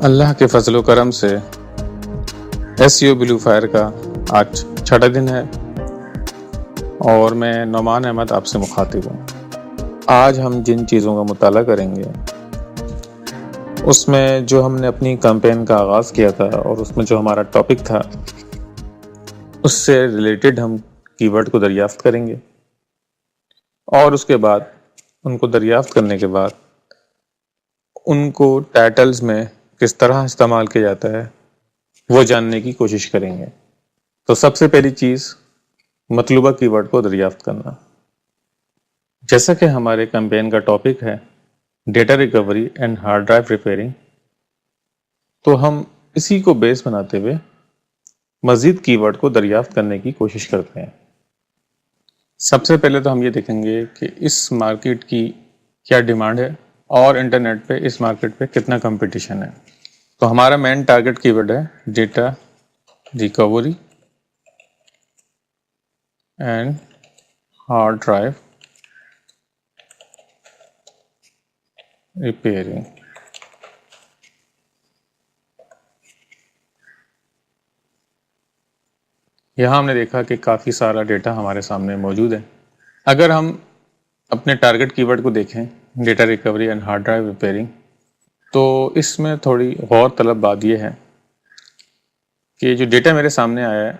اللہ کے فضل و کرم سے SEO بلو فائر کا آج چھٹا دن ہے اور میں نعمان احمد آپ سے مخاطب ہوں۔ آج ہم جن چیزوں کا مطالعہ کریں گے اس میں جو ہم نے اپنی کیمپین کا آغاز کیا تھا اور اس میں جو ہمارا ٹاپک تھا اس سے ریلیٹڈ ہم کی ورڈ کو دریافت کریں گے، اور اس کے بعد ان کو دریافت کرنے کے بعد ان کو ٹائٹلز میں کس طرح استعمال کیا جاتا ہے وہ جاننے کی کوشش کریں گے۔ تو سب سے پہلی چیز مطلوبہ کی ورڈ کو دریافت کرنا۔ جیسا کہ ہمارے کیمپین کا ٹاپک ہے data recovery and hard drive repairing, تو ہم اسی کو بیس بناتے ہوئے مزید کی ورڈ کو دریافت کرنے کی کوشش کرتے ہیں۔ سب سے پہلے تو ہم یہ دیکھیں گے کہ اس مارکیٹ کی کیا ڈیمانڈ ہے اور انٹرنیٹ پہ اس مارکیٹ پہ کتنا کمپٹیشن ہے۔ تو ہمارا مین ٹارگٹ کی ورڈ ہے data recovery and hard drive repairing. یہاں ہم نے دیکھا کہ کافی سارا ڈیٹا ہمارے سامنے موجود ہے۔ اگر ہم اپنے ٹارگٹ کی ورڈ کو دیکھیں data recovery and hard drive repairing, تو اس میں تھوڑی غور طلب بات یہ ہے کہ جو ڈیٹا میرے سامنے آیا ہے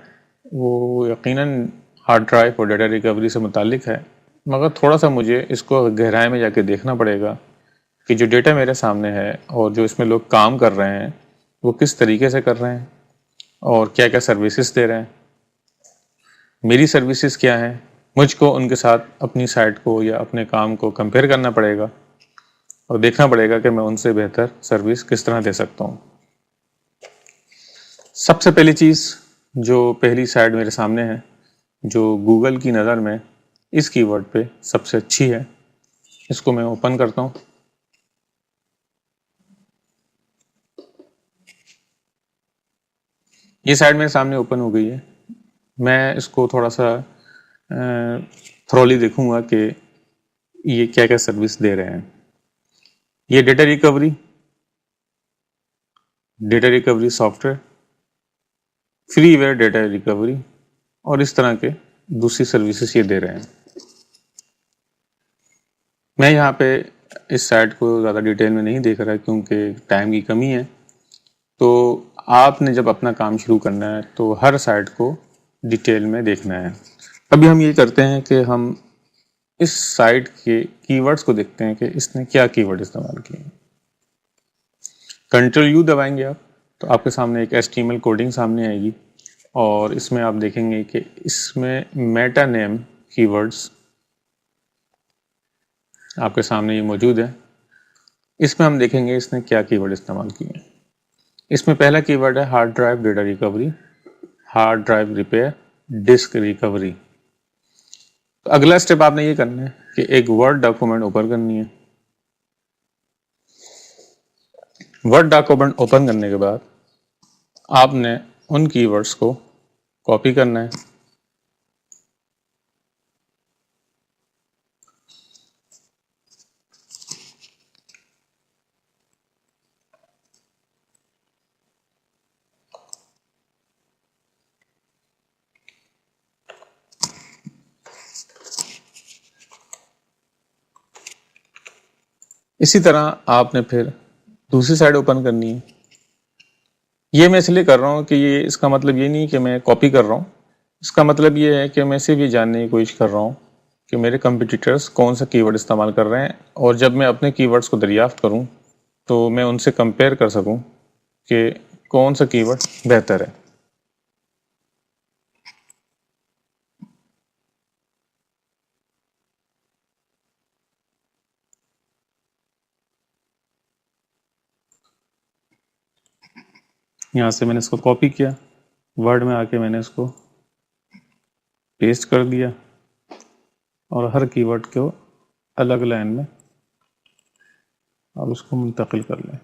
وہ یقیناً ہارڈ ڈرائیو اور ڈیٹا ریکوری سے متعلق ہے، مگر تھوڑا سا مجھے اس کو گہرائی میں جا کے دیکھنا پڑے گا کہ جو ڈیٹا میرے سامنے ہے اور جو اس میں لوگ کام کر رہے ہیں وہ کس طریقے سے کر رہے ہیں اور کیا کیا سروسز دے رہے ہیں، میری سروسز کیا ہیں۔ مجھ کو ان کے ساتھ اپنی سائٹ کو یا اپنے کام کو کمپیئر کرنا پڑے گا اور دیکھنا پڑے گا کہ میں ان سے بہتر سروس کس طرح دے سکتا ہوں۔ سب سے پہلی چیز جو پہلی سائٹ میرے سامنے ہے جو گوگل کی نظر میں اس کی ورڈ پہ سب سے اچھی ہے، اس کو میں اوپن کرتا ہوں۔ یہ سائٹ میرے سامنے اوپن ہو گئی ہے۔ میں اس کو تھوڑا سا تھرولی دیکھوں گا کہ یہ کیا کیا سروس دے رہے ہیں۔ یہ data recovery soft where, free where data recovery اور اس طرح کے دوسری سروسز یہ دے رہے ہیں۔ میں یہاں پہ اس سائٹ کو زیادہ ڈیٹیل میں نہیں دیکھ رہا کیونکہ ٹائم کی کمی ہے، تو آپ نے جب اپنا کام شروع کرنا ہے تو ہر سائٹ کو ڈیٹیل میں دیکھنا ہے۔ ابھی ہم یہ کرتے ہیں کہ ہم اس سائٹ کے کی ورڈز کو دیکھتے ہیں کہ اس نے کیا کی ورڈ استعمال کیے۔ Ctrl+U دبائیں گے آپ تو آپ کے سامنے ایک HTML کوڈنگ سامنے آئے گی، اور اس میں آپ دیکھیں گے کہ اس میں میٹا نیم کی ورڈز آپ کے سامنے یہ موجود ہے۔ اس میں ہم دیکھیں گے اس نے کیا کی ورڈ استعمال کیے ہیں۔ اس میں پہلا کی ورڈ ہے hard drive data recovery, hard drive repair, disk recovery. اگلا اسٹیپ آپ نے یہ کرنا ہے کہ ایک ورڈ ڈاکومنٹ اوپن کرنی ہے۔ ورڈ ڈاکومنٹ اوپن کرنے کے بعد آپ نے ان کی ورڈز کو کاپی کرنا ہے۔ اسی طرح آپ نے پھر دوسری سائڈ اوپن کرنی ہے۔ یہ میں اس لیے کر رہا ہوں کہ یہ اس کا مطلب یہ نہیں کہ میں کاپی کر رہا ہوں، اس کا مطلب یہ ہے کہ میں صرف یہ جاننے کی کوشش کر رہا ہوں کہ میرے کمپٹیٹرز کون سا کی ورڈ استعمال کر رہے ہیں، اور جب میں اپنے کی ورڈز کو دریافت کروں تو میں ان سے کمپیئر کر سکوں کہ کون سا کی ورڈ بہتر ہے۔ یہاں سے میں نے اس کو کاپی کیا، ورڈ میں آ کے میں نے اس کو پیسٹ کر دیا، اور ہر کی ورڈ کو الگ لائن میں آپ اس کو منتقل کر لیں۔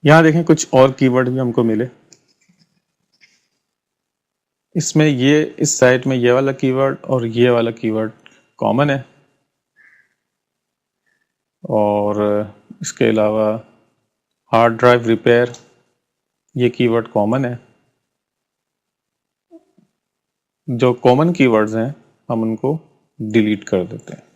یہاں دیکھیں کچھ اور کی ورڈ بھی ہم کو ملے۔ اس میں یہ اس سائٹ میں یہ والا کی ورڈ اور یہ والا کی ورڈ کامن ہے، اور اس کے علاوہ ہارڈ ڈرائیو ریپیئر، یہ کی ورڈ کامن ہے. جو کامن کی ورڈز ہیں ہم ان کو ڈیلیٹ کر دیتے ہیں.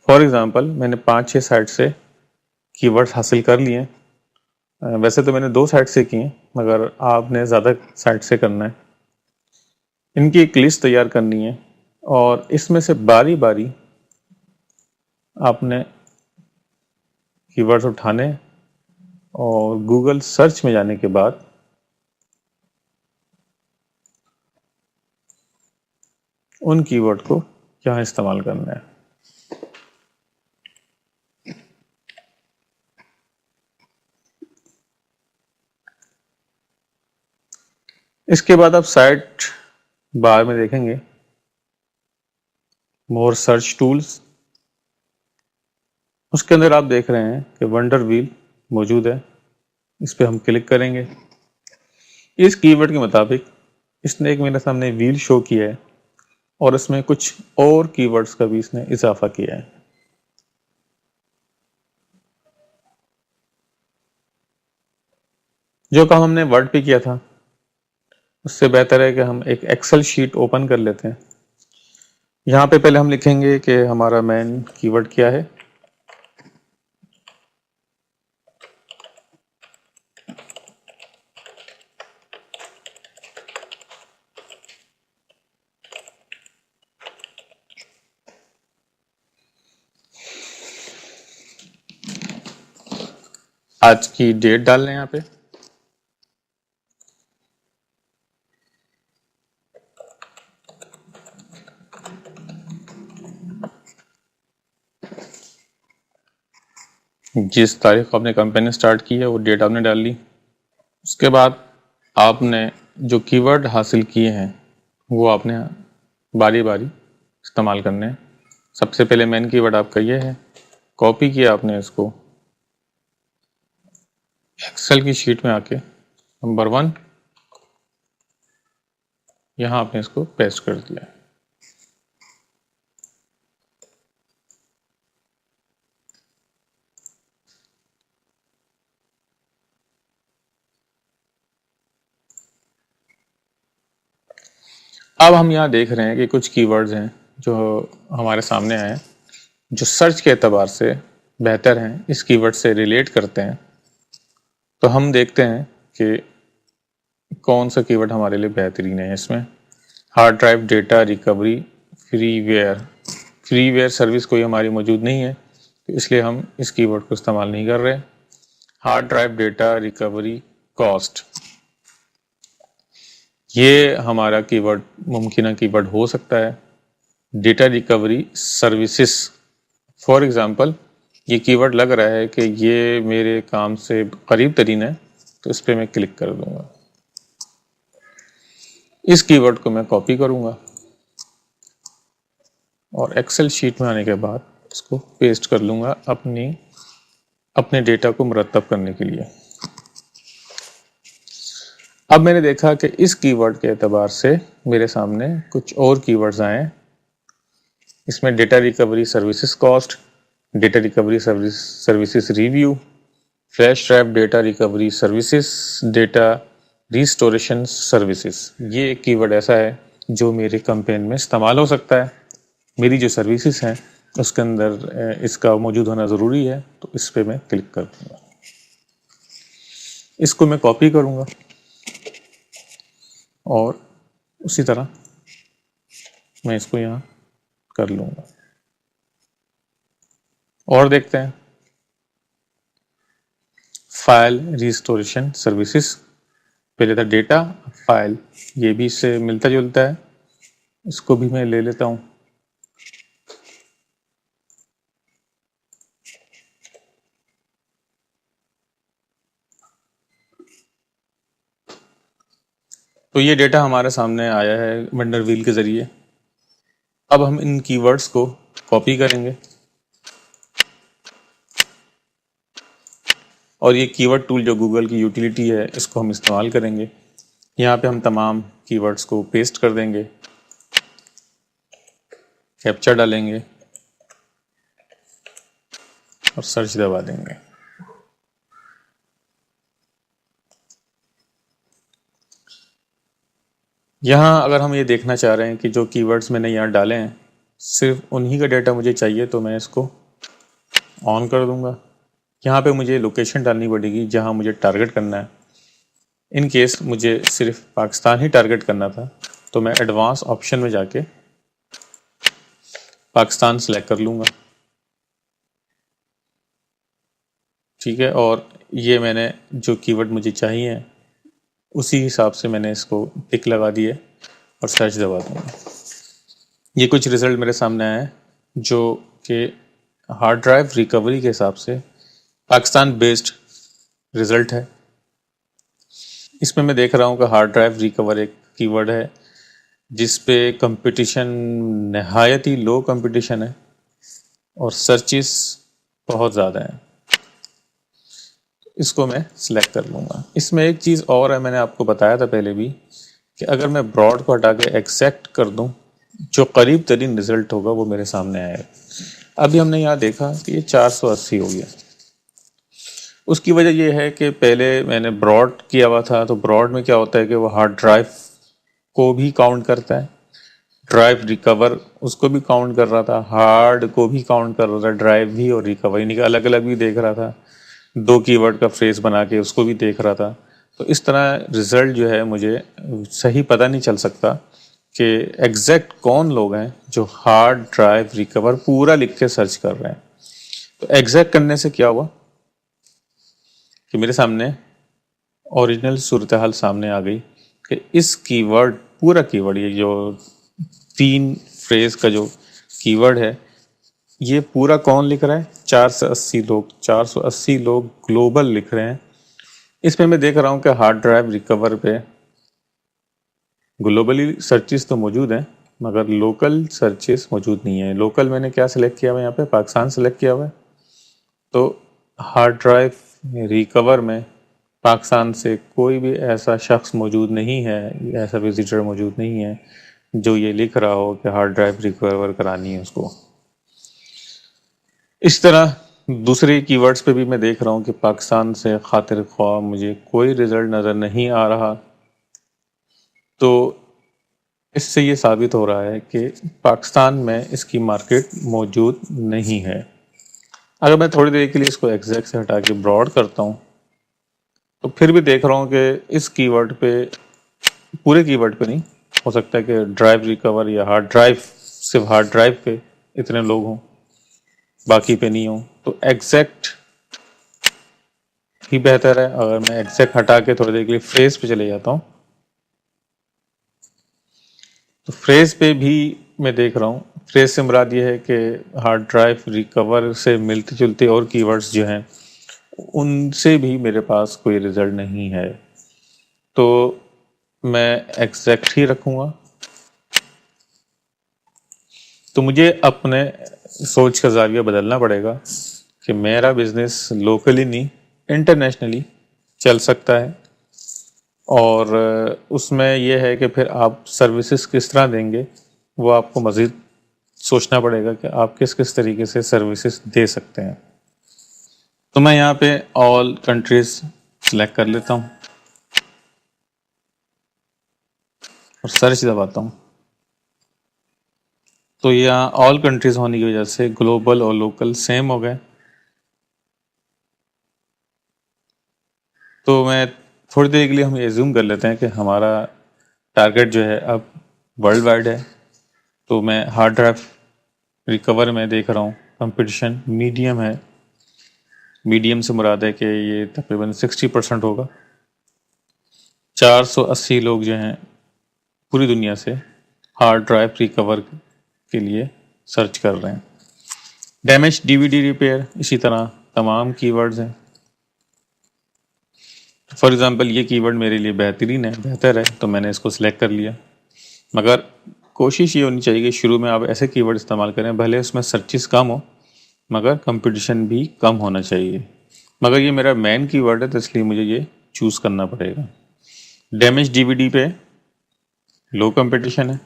فار ایگزامپل میں نے 5-6 سائٹ سے کی ورڈز حاصل کر لیے ہیں. ویسے تو میں نے 2 سائٹ سے کی ہیں، مگر آپ نے زیادہ سائٹ سے کرنا ہے. ان کی ایک لسٹ تیار کرنی ہے، اور اس میں سے باری باری آپ نے کی ورڈز اٹھانے، اور گوگل سرچ میں جانے کے بعد ان کی ورڈ کو یہاں استعمال کرنا ہے. اس کے بعد آپ سائٹ بار میں دیکھیں گے مور سرچ ٹولز، اس کے اندر آپ دیکھ رہے ہیں کہ ونڈر ویل موجود ہے. اس پہ ہم کلک کریں گے. اس کی ورڈ کے مطابق اس نے ایک میرے سامنے ویل شو کیا ہے، اور اس میں کچھ اور کی ورڈز کا بھی اس نے اضافہ کیا ہے. جو کام ہم نے ورڈ پہ کیا تھا اس سے بہتر ہے کہ ہم ایک ایکسل شیٹ اوپن کر لیتے ہیں. یہاں پہ پہلے ہم لکھیں گے کہ ہمارا مین کی ورڈ کیا ہے. آج کی ڈیٹ ڈال لیں یہاں پہ. جس تاریخ کو آپ نے کمپین سٹارٹ کی ہے وہ ڈیٹ آپ نے ڈال لی. اس کے بعد آپ نے جو کی ورڈ حاصل کیے ہیں وہ آپ نے باری باری استعمال کرنے ہیں. سب سے پہلے مین کی ورڈ آپ کا یہ ہے، کاپی کیا آپ نے اس کو ایکسل کی شیٹ میں آ کے نمبر 1 یہاں آپ نے اس کو پیسٹ کر دیا. اب ہم یہاں دیکھ رہے ہیں کہ کچھ کی ورڈز ہیں جو ہمارے سامنے آئے ہیں، جو سرچ کے اعتبار سے بہتر ہیں، اس کی ورڈ سے ریلیٹ کرتے ہیں. تو ہم دیکھتے ہیں کہ کون سا کی ورڈ ہمارے لیے بہترین ہے. اس میں hard drive data recovery freeware service کوئی ہماری موجود نہیں ہے، تو اس لیے ہم اس کی ورڈ کو استعمال نہیں کر رہے. Hard drive data recovery cost, یہ ہمارا کی ورڈ ممکنہ کی ورڈ ہو سکتا ہے. Data recovery services, for example یہ کی ورڈ لگ رہا ہے کہ یہ میرے کام سے قریب ترین ہے، تو اس پہ میں کلک کر دوں گا. اس کی ورڈ کو میں کاپی کروں گا، اور ایکسل شیٹ میں آنے کے بعد اس کو پیسٹ کر لوں گا اپنے ڈیٹا کو مرتب کرنے کے لیے. اب میں نے دیکھا کہ اس کی ورڈ کے اعتبار سے میرے سامنے کچھ اور کی ورڈز آئے. اس میں data recovery services cost, data recovery services review, flash drive data recovery services, data restoration services. یہ ایک کی ورڈ ایسا ہے جو میرے کمپین میں استعمال ہو سکتا ہے. میری جو سروسز ہیں اس کے اندر اس کا موجود ہونا ضروری ہے، تو اس پہ میں کلک کر دوں گا. اس کو میں کاپی کروں گا، اور اسی طرح میں اس کو یہاں کر لوں گا. اور دیکھتے ہیں فائل ریسٹوریشن سروسز. پہلے تھا ڈیٹا، فائل، یہ بھی اس سے ملتا جلتا ہے. اس کو بھی میں لے لیتا ہوں. تو یہ ڈیٹا ہمارے سامنے آیا ہے ونڈر ویل کے ذریعے. اب ہم ان کی ورڈز کو کاپی کریں گے. اور یہ کی ورڈ ٹول جو گوگل کی یوٹیلیٹی ہے اس کو ہم استعمال کریں گے. یہاں پہ ہم تمام کی ورڈز کو پیسٹ کر دیں گے، کیپچا ڈالیں گے اور سرچ دبا دیں گے. یہاں اگر ہم یہ دیکھنا چاہ رہے ہیں کہ جو کی ورڈز میں نے یہاں ڈالے ہیں صرف انہی کا ڈیٹا مجھے چاہیے، تو میں اس کو آن کر دوں گا. یہاں پہ مجھے لوکیشن ڈالنی پڑے گی جہاں مجھے ٹارگٹ کرنا ہے. ان کیس مجھے صرف پاکستان ہی ٹارگٹ کرنا تھا تو میں ایڈوانس آپشن میں جا کے پاکستان سلیکٹ کر لوں گا. ٹھیک ہے، اور یہ میں نے جو کی ورڈ مجھے چاہیے اسی حساب سے میں نے اس کو ٹک لگا دیے اور سرچ دبا دوں گا. یہ کچھ رزلٹ میرے سامنے آئے ہیں جو کہ ہارڈ ڈرائیو ریکوری کے حساب سے پاکستان بیسڈ رزلٹ ہے. اس میں دیکھ رہا ہوں کہ ہارڈ ڈرائیو ریکور ایک کی ورڈ ہے جس پہ کمپٹیشن نہایت ہی لو کمپٹیشن ہے اور سرچز بہت زیادہ ہیں. اس کو میں سلیکٹ کر لوں گا. اس میں ایک چیز اور ہے، میں نے آپ کو بتایا تھا پہلے بھی، کہ اگر میں براڈ کو ہٹا کے ایکزیکٹ کر دوں جو قریب ترین رزلٹ ہوگا وہ میرے سامنے آئے گا. ابھی ہم نے یہاں دیکھا کہ یہ 480 ہو گیا. اس کی وجہ یہ ہے کہ پہلے میں نے براڈ کیا ہوا تھا، تو براڈ میں کیا ہوتا ہے کہ وہ ہارڈ ڈرائیو کو بھی کاؤنٹ کرتا ہے، ڈرائیو ریکور اس کو بھی کاؤنٹ کر رہا تھا، ہارڈ کو بھی کاؤنٹ کر رہا تھا، ڈرائیو بھی اور ریکور، یعنی کہ الگ الگ بھی دیکھ رہا تھا. 2 کی ورڈ کا فریز بنا کے اس کو بھی دیکھ رہا تھا. تو اس طرح رزلٹ جو ہے مجھے صحیح پتہ نہیں چل سکتا کہ ایگزیکٹ کون لوگ ہیں جو ہارڈ ڈرائیو ریکور پورا لکھ کے سرچ کر رہے ہیں. تو ایگزیکٹ کرنے سے کیا ہوا کہ میرے سامنے اوریجنل صورتحال سامنے آ گئی کہ اس کی ورڈ پورا کی ورڈ، یہ جو 3 فریز کا جو کی ورڈ ہے یہ پورا کون لکھ رہا ہے؟ 480 لوگ گلوبل لکھ رہے ہیں. اس میں دیکھ رہا ہوں کہ ہارڈ ڈرائیو ریکور پہ گلوبلی سرچز تو موجود ہیں مگر لوکل سرچز موجود نہیں ہیں. لوکل میں نے کیا سلیکٹ کیا ہوا ہے؟ یہاں پہ پاکستان سلیکٹ کیا ہوا ہے. تو ہارڈ ڈرائیو ریکور میں پاکستان سے کوئی بھی ایسا شخص موجود نہیں ہے، ایسا وزٹر موجود نہیں ہے جو یہ لکھ رہا ہو کہ ہارڈ ڈرائیو ریکور کرانی ہے اس کو. اس طرح دوسرے کی ورڈز پہ بھی میں دیکھ رہا ہوں کہ پاکستان سے خاطر خواہ مجھے کوئی رزلٹ نظر نہیں آ رہا. تو اس سے یہ ثابت ہو رہا ہے کہ پاکستان میں اس کی مارکیٹ موجود نہیں ہے. اگر میں تھوڑی دیر کے لیے اس کو ایگزیکٹ سے ہٹا کے براڈ کرتا ہوں تو پھر بھی دیکھ رہا ہوں کہ اس کی ورڈ پہ، پورے کی ورڈ پہ نہیں، ہو سکتا ہے کہ ڈرائیو ریکور یا ہارڈ ڈرائیو، صرف ہارڈ ڈرائیو پہ اتنے لوگ ہوں باقی پہ نہیں ہوں. تو ایگزیکٹ ہی بہتر ہے. اگر میں ایگزیکٹ ہٹا کے تھوڑی دیر کے لیے فریز پہ چلے جاتا ہوں تو فریز پہ بھی میں دیکھ رہا ہوں، فریز سے مراد یہ ہے کہ ہارڈ ڈرائیو ریکور سے ملتے جلتے اور کی ورڈز جو ہیں ان سے بھی میرے پاس کوئی رزلٹ نہیں ہے. تو میں ایگزیکٹ ہی رکھوں گا. تو مجھے اپنے سوچ کا زاویہ بدلنا پڑے گا کہ میرا بزنس لوکلی نہیں انٹرنیشنلی چل سکتا ہے. اور اس میں یہ ہے کہ پھر آپ سروسز کس طرح دیں گے وہ آپ کو مزید سوچنا پڑے گا کہ آپ کس کس طریقے سے سروسز دے سکتے ہیں. تو میں یہاں پہ آل کنٹریز سلیکٹ کر لیتا ہوں اور سرچ دباتا ہوں. تو یہاں آل کنٹریز ہونے کی وجہ سے گلوبل اور لوکل سیم ہو گئے. تو میں تھوڑی دیر کے لیے ہم ایزیوم کر لیتے ہیں کہ ہمارا ٹارگٹ جو ہے اب ورلڈ وائڈ ہے. تو میں ہارڈ ڈرائیو ریکور میں دیکھ رہا ہوں کمپٹیشن میڈیم ہے. میڈیم سے مراد ہے کہ یہ تقریباً 60% ہوگا. 480 لوگ جو ہیں پوری دنیا سے ہارڈ ڈرائیو ریکور کے لیے سرچ کر رہے ہیں. ڈیمیج ڈی وی ڈی ریپیئر اسی طرح تمام کی ورڈز ہیں. فار ایگزامپل یہ کی ورڈ میرے لیے بہترین ہے، بہتر ہے، تو میں نے اس کو سلیکٹ کر لیا. مگر کوشش یہ ہونی چاہیے کہ شروع میں آپ ایسے کی ورڈ استعمال کریں بھلے اس میں سرچز کم ہو مگر کمپٹیشن بھی کم ہونا چاہیے. مگر یہ میرا مین کی ورڈ ہے تو اس لیے مجھے یہ چوز کرنا پڑے گا. ڈیمیج ڈی وی ڈی پہ لو کمپٹیشن ہے,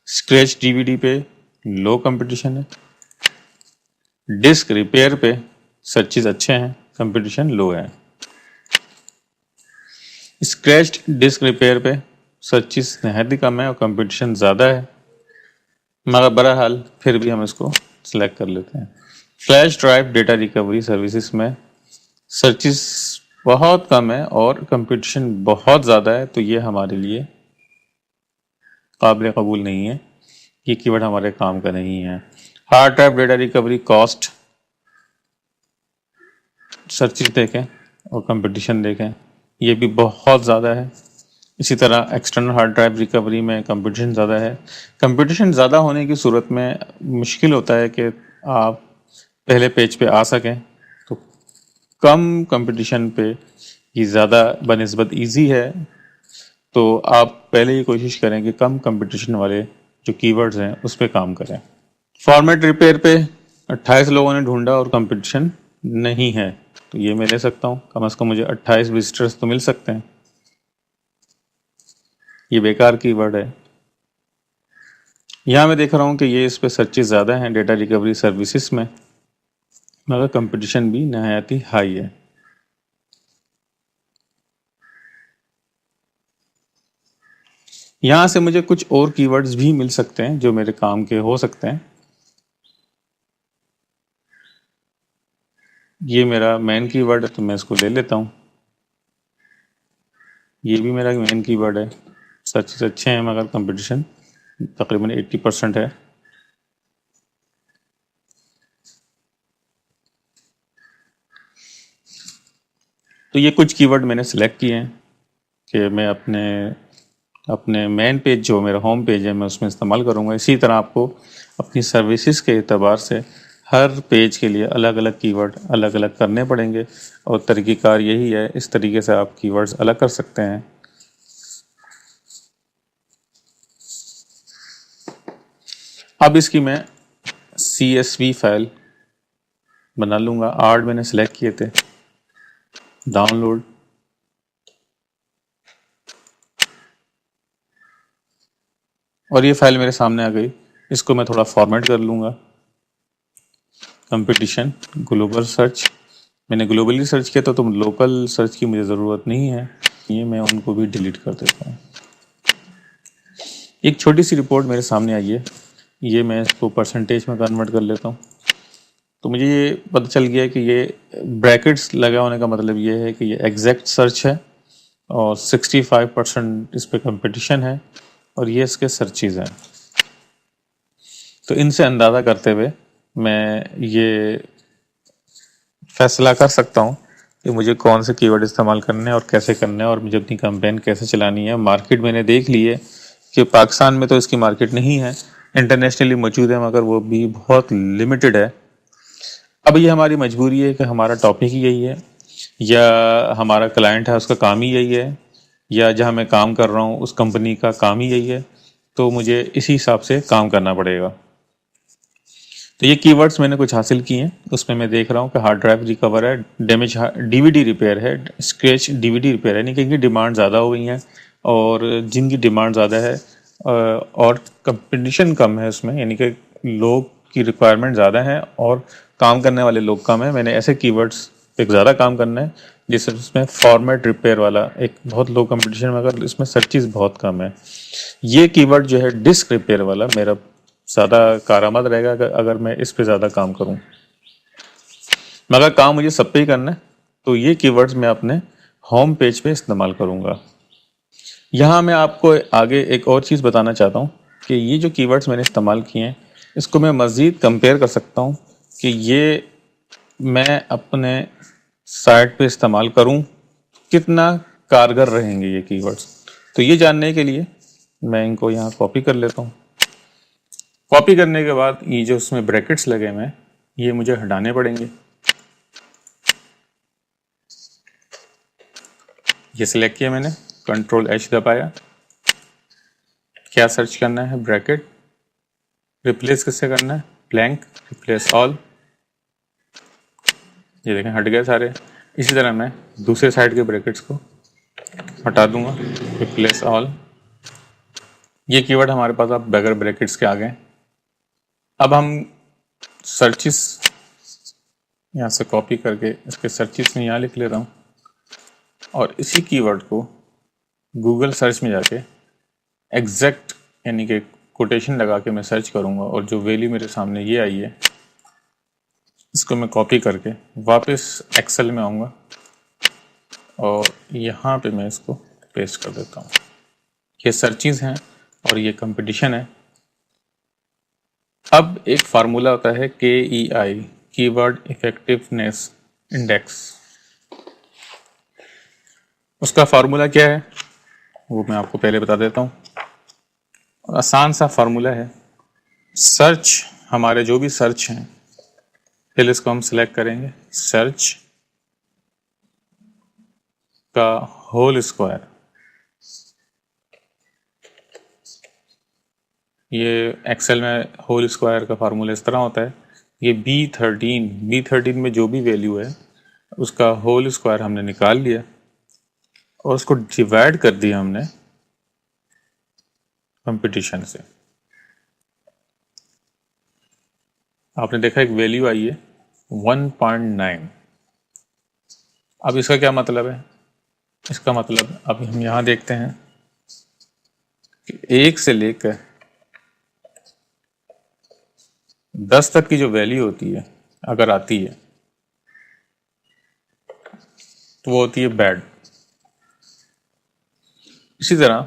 اسکریچ ڈی وی ڈی پہ لو کمپٹیشن ہے, ڈسک ریپیئر پہ سرچز اچھے ہیں, کمپٹیشن لو ہے. اسکریچ ڈسک ریپیئر پہ سرچز نہایت ہی کم ہے اور کمپٹیشن زیادہ ہے, مگر بہرحال پھر بھی ہم اس کو سلیکٹ کر لیتے ہیں. Flash drive data recovery services میں سرچز بہت کم ہے اور کمپٹیشن بہت زیادہ ہے, تو یہ ہمارے لیے قابل قبول نہیں ہے, یہ کی ورڈ ہمارے کام کا نہیں ہے. Hard drive data recovery cost searches دیکھیں اور کمپٹیشن دیکھیں, یہ بھی بہت زیادہ ہے. اسی طرح ایکسٹرنل ہارڈ ڈرائیو ریکوری میں کمپٹیشن زیادہ ہے. کمپٹیشن زیادہ ہونے کی صورت میں مشکل ہوتا ہے کہ آپ پہلے پیج پہ آ سکیں, تو کم کمپٹیشن پہ یہ زیادہ بنسبت ایزی ہے, تو آپ پہلے ہی کوشش کریں کہ کم کمپٹیشن والے جو کی ورڈز ہیں اس پہ کام کریں. فارمیٹ ریپیئر پہ 28 لوگوں نے ڈھونڈا اور کمپٹیشن نہیں ہے, تو یہ میں لے سکتا ہوں, کم از کم مجھے 28 وزٹرز تو مل سکتے ہیں. یہ بیکار کی ورڈ ہے. یہاں میں دیکھ رہا ہوں کہ یہ اس پہ سرچز زیادہ ہیں ڈیٹا ریکوری سروسز میں, مگر کمپٹیشن بھی نہایت ہی ہائی ہے. یہاں سے مجھے کچھ اور کی ورڈز بھی مل سکتے ہیں جو میرے کام کے ہو سکتے ہیں. یہ میرا مین کی ورڈ ہے تو میں اس کو لے لیتا ہوں. یہ بھی میرا مین کی ورڈ ہے, سرچز اچھے ہیں مگر کمپٹیشن تقریباً 80% ہے. تو یہ کچھ کی ورڈ میں نے سلیکٹ کیے ہیں کہ میں اپنے مین پیج جو میرا ہوم پیج ہے میں اس میں استعمال کروں گا. اسی طرح آپ کو اپنی سروسز کے اعتبار سے ہر پیج کے لیے الگ الگ کی ورڈ الگ الگ کرنے پڑیں گے, اور طریقہ کار یہی ہے, اس طریقے سے آپ کی ورڈز الگ کر سکتے ہیں. اب اس کی میں CSV فائل بنا لوں گا. آرٹ میں نے سلیکٹ کیے تھے, ڈاؤن لوڈ, اور یہ فائل میرے سامنے آ گئی. اس کو میں تھوڑا فارمیٹ کر لوں گا. کمپٹیشن گلوبل سرچ, میں نے گلوبلی سرچ کیا تھا تو لوکل سرچ کی مجھے ضرورت نہیں ہے, یہ میں ان کو بھی ڈیلیٹ کر دیتا ہوں. ایک چھوٹی سی رپورٹ میرے سامنے آئی ہے, یہ میں اس کو پرسنٹیج میں کنورٹ کر لیتا ہوں. تو مجھے یہ پتہ چل گیا کہ یہ بریکٹس لگا ہونے کا مطلب یہ ہے کہ یہ ایگزیکٹ سرچ ہے, اور 65% اس پہ کمپٹیشن ہے, اور یہ اس کے سرچز ہیں. تو ان سے اندازہ کرتے ہوئے میں یہ فیصلہ کر سکتا ہوں کہ مجھے کون سے کی ورڈ استعمال کرنے ہیں اور کیسے کرنے ہیں, اور مجھے اپنی کمپین کیسے چلانی ہے. مارکیٹ میں نے دیکھ لی ہے کہ پاکستان میں تو اس کی مارکیٹ نہیں ہے, انٹرنیشنلی موجود ہے مگر وہ بھی بہت لمیٹڈ ہے. اب یہ ہماری مجبوری ہے کہ ہمارا ٹاپک ہی یہی ہے, یا ہمارا کلائنٹ ہے اس کا کام ہی یہی ہے, یا جہاں میں کام کر رہا ہوں اس کمپنی کا کام ہی یہی ہے, تو مجھے اسی حساب سے کام کرنا پڑے گا. تو یہ کی ورڈز میں نے کچھ حاصل کی ہیں. اس میں دیکھ رہا ہوں کہ ہارڈ ڈرائیو ریکور ہے, ڈیمیج ڈی وی ڈی ریپیئر ہے, اسکریچ ڈی وی ڈی ریپیئر ہے, یعنی کہ ان کی ڈیمانڈ زیادہ ہو گئی ہیں, اور جن کی ڈیمانڈ زیادہ ہے اور کمپٹیشن کم ہے اس میں, یعنی کہ لوگ کی ریکوائرمنٹ زیادہ ہے اور کام کرنے والے لوگ کم ہیں, میں نے ایسے کی ورڈز پہ زیادہ کام کرنا ہے جس میں فارمیٹ ریپیئر والا ایک بہت لو کمپٹیشن, مگر اس میں سرچز بہت کم ہے. یہ کی ورڈ جو ہے ڈسک ریپیئر والا میرا زیادہ کارآمد رہے گا اگر میں اس پہ زیادہ کام کروں, مگر کام مجھے سب پہ ہی کرنا ہے, تو یہ کی ورڈز میں اپنے ہوم پیج پہ استعمال کروں گا. یہاں میں آپ کو آگے ایک اور چیز بتانا چاہتا ہوں کہ یہ جو کی ورڈز میں نے استعمال کیے ہیں اس کو میں مزید کمپیئر کر سکتا ہوں کہ یہ میں اپنے سائٹ پہ استعمال کروں کتنا کارگر رہیں گے یہ کی ورڈز. تو یہ جاننے کے لیے میں ان کو یہاں کاپی کر لیتا ہوں. کاپی کرنے کے بعد یہ جو اس میں بریکٹس لگے ہوئے ہیں یہ مجھے ہٹانے پڑیں گے. یہ سلیکٹ کیا میں نے, کنٹرول ایچ دبایا, کیا سرچ کرنا ہے, بریکٹ, ریپلیس کس سے کرنا ہے, بلینک, ریپلیس آل, یہ دیکھیں ہٹ گئے سارے. اسی طرح میں دوسرے سائڈ کے بریکٹس کو ہٹا دوں گا. ریپلیس آل. یہ کی ورڈ ہمارے پاس اب بغیر بریکٹس کے آ گئے. اب ہم سرچز یہاں سے کاپی کر کے اس کے سرچز میں یہاں لکھ لیتا ہوں اور اسی کی ورڈ کو گوگل سرچ میں جا کے ایگزیکٹ یعنی کہ کوٹیشن لگا کے میں سرچ کروں گا اور جو ویلیو میرے سامنے یہ آئی ہے اس کو میں کاپی کر کے واپس ایکسل میں آؤں گا اور یہاں پہ میں اس کو پیسٹ کر دیتا ہوں. یہ سرچز ہیں اور یہ کمپٹیشن ہے. اب ایک فارمولا ہوتا ہے KEI کی ورڈ افیکٹونیس انڈیکس. اس کا فارمولا کیا ہے وہ میں آپ کو پہلے بتا دیتا ہوں. آسان سا فارمولا ہے. سرچ ہمارے جو بھی سرچ ہیں پہلے اس کو ہم سلیکٹ کریں گے. سرچ کا ہول اسکوائر. یہ ایکسل میں ہول اسکوائر کا فارمولا اس طرح ہوتا ہے. یہ B13 میں جو بھی ویلیو ہے اس کا ہول اسکوائر ہم نے نکال لیا اور اس کو ڈیوائڈ کر دیا ہم نے کمپٹیشن سے. آپ نے دیکھا ایک ویلیو آئی ہے 1.9. اب اس کا کیا مطلب ہے؟ اس کا مطلب اب ہم یہاں دیکھتے ہیں کہ 1 سے لے کر 10 تک کی جو ویلیو ہوتی ہے اگر آتی ہے تو وہ ہوتی ہے بیڈ. اسی طرح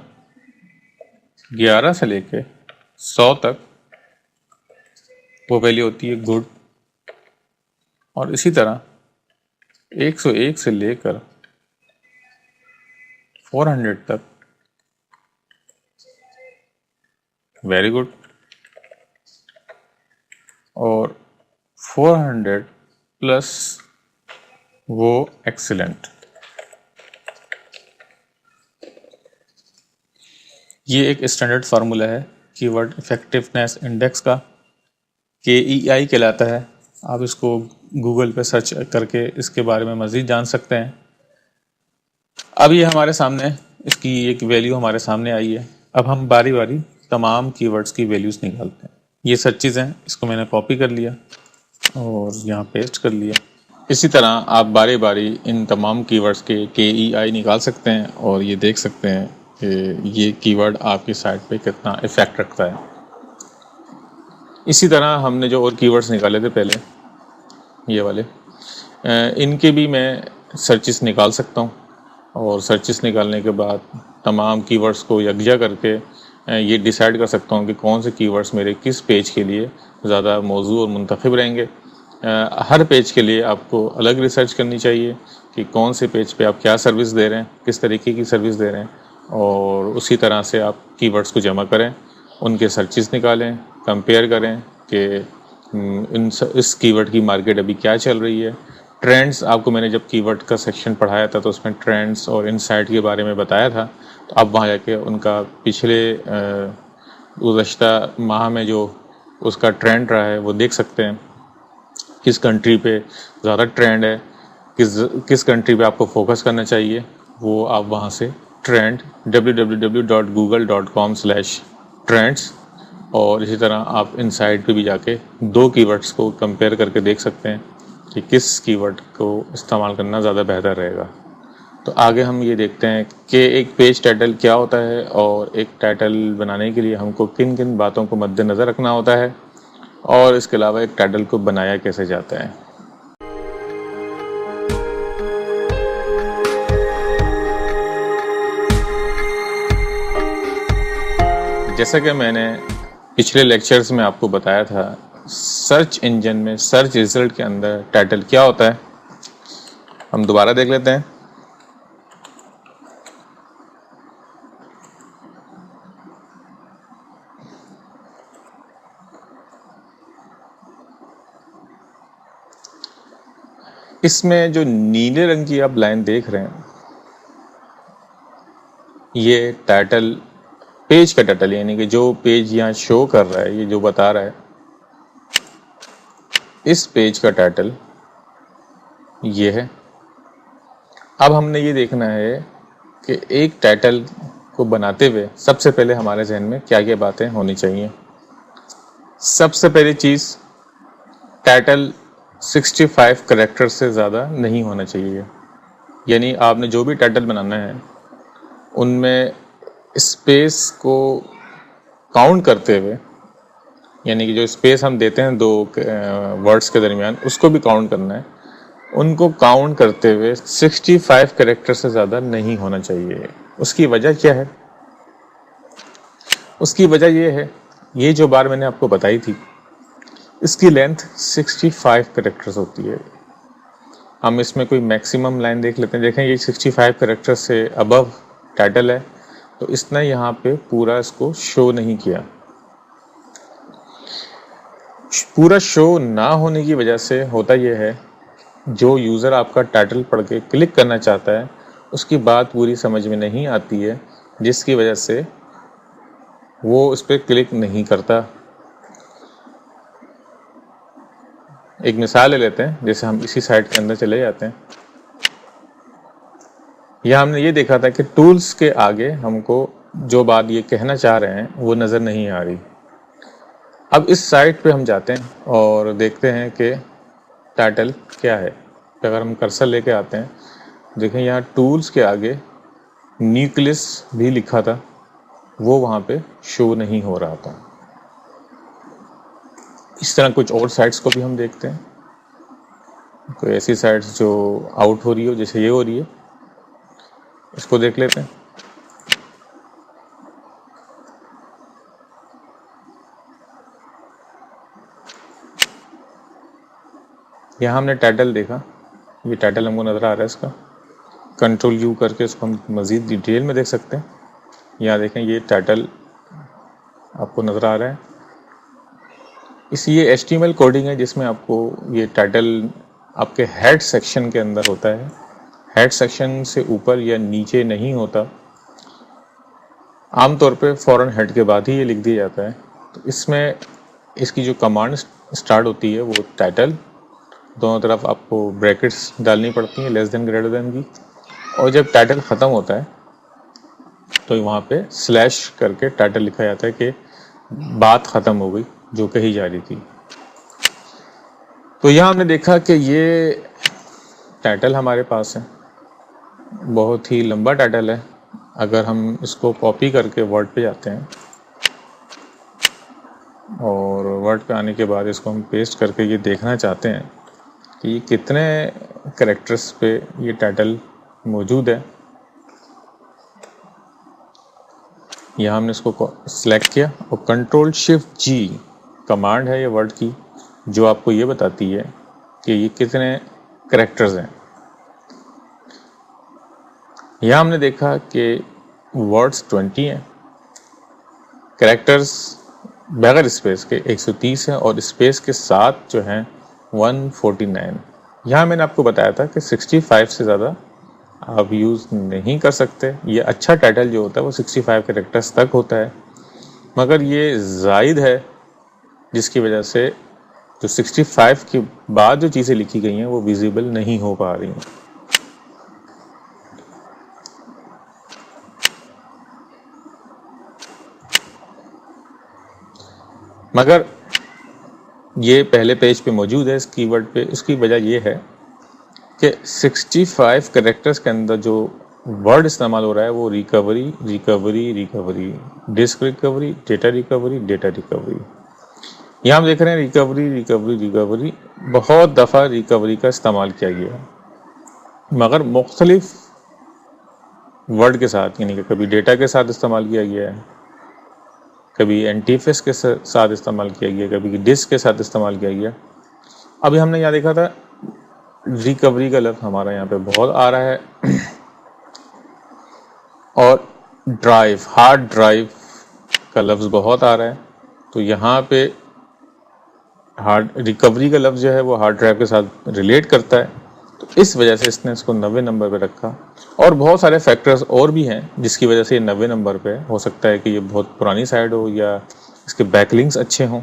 11 سے لے کے 100 تک وہ ویلیو ہوتی ہے گڈ. اور اسی طرح 101 سے لے کر 400 تک ویری گڈ. اور 400 پلس وہ ایکسیلنٹ. یہ ایک اسٹینڈرڈ فارمولا ہے کی ورڈ افیکٹونیس انڈیکس کا. KEI کہلاتا ہے. آپ اس کو گوگل پہ سرچ کر کے اس کے بارے میں مزید جان سکتے ہیں. اب یہ ہمارے سامنے اس کی ایک ویلیو ہمارے سامنے آئی ہے. اب ہم باری باری تمام کی ورڈز کی ویلیوز نکالتے ہیں. یہ سرچز ہیں. اس کو میں نے کاپی کر لیا اور یہاں پیسٹ کر لیا. اسی طرح آپ باری باری ان تمام کی ورڈز کے KEI نکال سکتے ہیں اور یہ دیکھ سکتے ہیں کہ یہ کی ورڈ آپ کی سائٹ پہ کتنا افیکٹ رکھتا ہے. اسی طرح ہم نے جو اور کی ورڈز نکالے تھے پہلے یہ والے ان کے بھی میں سرچز نکال سکتا ہوں اور سرچز نکالنے کے بعد تمام کی ورڈز کو یکجا کر کے یہ ڈیسائیڈ کر سکتا ہوں کہ کون سے کی ورڈز میرے کس پیج کے لیے زیادہ موزوں اور منتخب رہیں گے. ہر پیج کے لیے آپ کو الگ ریسرچ کرنی چاہیے کہ کون سے پیج پہ آپ کیا سروس دے رہے ہیں, کس طریقے کی سروس دے رہے ہیں, اور اسی طرح سے آپ کی ورڈز کو جمع کریں, ان کے سرچز نکالیں, کمپیئر کریں کہ اس کی ورڈ کی مارکیٹ ابھی کیا چل رہی ہے. ٹرینڈز آپ کو میں نے جب کی ورڈ کا سیکشن پڑھایا تھا تو اس میں ٹرینڈز اور انسائٹ کے بارے میں بتایا تھا. تو آپ وہاں جا کے ان کا پچھلے گزشتہ ماہ میں جو اس کا ٹرینڈ رہا ہے وہ دیکھ سکتے ہیں. کس کنٹری پہ زیادہ ٹرینڈ ہے, کس کنٹری پہ آپ کو فوکس کرنا چاہیے, وہ آپ وہاں سے ٹرینڈ www.google.com/trends اور اسی طرح آپ ان سائٹ پہ بھی جا کے 2 کی ورڈز کو کمپیئر کر کے دیکھ سکتے ہیں کہ کس کی ورڈ کو استعمال کرنا زیادہ بہتر رہے گا. تو آگے ہم یہ دیکھتے ہیں کہ ایک پیج ٹائٹل کیا ہوتا ہے اور ایک ٹائٹل بنانے کے لیے ہم کو کن کن باتوں کو مد نظر رکھنا ہوتا ہے اور اس کے علاوہ ایک ٹائٹل کو بنایا کیسے جاتا ہے. جیسا کہ میں نے پچھلے لیکچرز میں آپ کو بتایا تھا, سرچ انجن میں سرچ ریزلٹ کے اندر ٹائٹل کیا ہوتا ہے. ہم دوبارہ دیکھ لیتے ہیں. اس میں جو نیلے رنگ کی آپ لائن دیکھ رہے ہیں یہ ٹائٹل, پیج کا ٹائٹل, یعنی کہ جو پیج یہاں شو کر رہا ہے, یہ جو بتا رہا ہے اس پیج کا ٹائٹل یہ ہے. اب ہم نے یہ دیکھنا ہے کہ ایک ٹائٹل کو بناتے ہوئے سب سے پہلے ہمارے ذہن میں کیا کیا باتیں ہونی چاہیے. سب سے پہلی چیز، ٹائٹل 65 کریکٹر سے زیادہ نہیں ہونا چاہیے. یعنی آپ نے جو بھی ٹائٹل بنانا ہے ان میں اسپیس کو کاؤنٹ کرتے ہوئے، یعنی کہ جو اسپیس ہم دیتے ہیں دو ورڈز کے درمیان، اس کو بھی کاؤنٹ کرنا ہے. ان کو کاؤنٹ کرتے ہوئے 65 کریکٹر سے زیادہ نہیں ہونا چاہیے. اس کی وجہ کیا ہے؟ اس کی وجہ یہ ہے، یہ جو بار میں نے آپ کو بتائی تھی، اس کی لینتھ 65 کریکٹرز ہوتی ہے. ہم اس میں کوئی میکسیمم لائن دیکھ لیتے ہیں. دیکھیں یہ 65 کریکٹر سے ابو ٹائٹل ہے، تو اس نے یہاں پہ پورا اس کو شو نہیں کیا. پورا شو نہ ہونے کی وجہ سے ہوتا یہ ہے، جو یوزر آپ کا ٹائٹل پڑھ کے کلک کرنا چاہتا ہے اس کی بات پوری سمجھ میں نہیں آتی ہے، جس کی وجہ سے وہ اس پہ کلک نہیں کرتا. ایک مثال لے لیتے ہیں، جیسے ہم اسی سائٹ کے اندر چلے جاتے ہیں. یہاں ہم نے یہ دیکھا تھا کہ ٹولز کے آگے ہم کو جو بات یہ کہنا چاہ رہے ہیں وہ نظر نہیں آ رہی. اب اس سائٹ پہ ہم جاتے ہیں اور دیکھتے ہیں کہ ٹائٹل کیا ہے. اگر ہم کرسر لے کے آتے ہیں، دیکھیں یہاں ٹولز کے آگے نیوکلس بھی لکھا تھا، وہ وہاں پہ شو نہیں ہو رہا تھا. اس طرح کچھ اور سائٹس کو بھی ہم دیکھتے ہیں. کوئی ایسی سائٹس جو آؤٹ ہو رہی ہو، جیسے یہ ہو رہی ہے، اس کو دیکھ لیتے ہیں. یہاں ہم نے ٹائٹل دیکھا، یہ ٹائٹل ہم کو نظر آ رہا ہے. اس کا کنٹرول یو کر کے اس کو ہم مزید ڈیٹیل میں دیکھ سکتے ہیں. یہاں دیکھیں یہ ٹائٹل آپ کو نظر آ رہا ہے. یہ HTML کوڈنگ ہے جس میں آپ کو یہ ٹائٹل آپ کے ہیڈ سیکشن کے اندر ہوتا ہے. ہیڈ سیکشن سے اوپر یا نیچے نہیں ہوتا. عام طور پہ فوراً ہیڈ کے بعد ہی یہ لکھ دیا جاتا ہے. تو اس میں اس کی جو کمانڈ سٹارٹ ہوتی ہے وہ ٹائٹل، دونوں طرف آپ کو بریکٹس ڈالنی پڑتی ہیں، لیس دین گریٹر دین کی. اور جب ٹائٹل ختم ہوتا ہے تو وہاں پہ سلیش کر کے ٹائٹل لکھا جاتا ہے کہ بات ختم ہو گئی جو کہی جا رہی تھی. تو یہاں ہم نے دیکھا کہ یہ ٹائٹل ہمارے پاس ہے، بہت ہی لمبا ٹائٹل ہے. اگر ہم اس کو کاپی کر کے ورڈ پہ جاتے ہیں اور ورڈ پہ آنے کے بعد اس کو ہم پیسٹ کر کے یہ دیکھنا چاہتے ہیں کہ یہ کتنے کریکٹرز پہ یہ ٹائٹل موجود ہے. یہاں ہم نے اس کو سلیکٹ کیا اور کنٹرول شفٹ جی کمانڈ ہے یہ ورڈ کی، جو آپ کو یہ بتاتی ہے کہ یہ کتنے کریکٹرز ہیں. یہاں ہم نے دیکھا کہ ورڈز 20 ہیں، کریکٹرز بغیر اسپیس کے 130 ہیں، اور اسپیس کے ساتھ جو ہیں 149. یہاں میں نے آپ کو بتایا تھا کہ 65 سے زیادہ آپ یوز نہیں کر سکتے. یہ اچھا ٹائٹل جو ہوتا ہے وہ 65 کریکٹرز تک ہوتا ہے، مگر یہ زائد ہے، جس کی وجہ سے جو 65 کے بعد جو چیزیں لکھی گئی ہیں وہ ویزیبل نہیں ہو پا رہی ہیں. مگر یہ پہلے پیج پہ موجود ہے اس کی ورڈ پہ. اس کی وجہ یہ ہے کہ 65 کریکٹرز کے اندر جو ورڈ استعمال ہو رہا ہے وہ recovery recovery recovery, disk recovery, data recovery, data recovery. یہاں ہم دیکھ رہے ہیں ریکوری ریکوری ریکوری، بہت دفعہ ریکوری کا استعمال کیا گیا ہے، مگر مختلف ورڈ کے ساتھ. یعنی کہ کبھی ڈیٹا کے ساتھ استعمال کیا گیا ہے، کبھی اینٹیفیس کے ساتھ استعمال کیا گیا، کبھی ڈسک کے ساتھ استعمال کیا گیا. ابھی ہم نے یہاں دیکھا تھا ریکوری کا لفظ ہمارا یہاں پہ بہت آ رہا ہے، اور ڈرائیو، ہارڈ ڈرائیو کا لفظ بہت آ رہا ہے. تو یہاں پہ ہارڈ ریکوری کا لفظ جو ہے وہ ہارڈ ڈرائیو کے ساتھ ریلیٹ کرتا ہے، تو اس وجہ سے اس نے اس کو 90 نمبر پہ رکھا. اور بہت سارے فیکٹرز اور بھی ہیں جس کی وجہ سے یہ 90 نمبر پہ. ہو سکتا ہے کہ یہ بہت پرانی سائٹ ہو، یا اس کے بیک لنکس اچھے ہوں،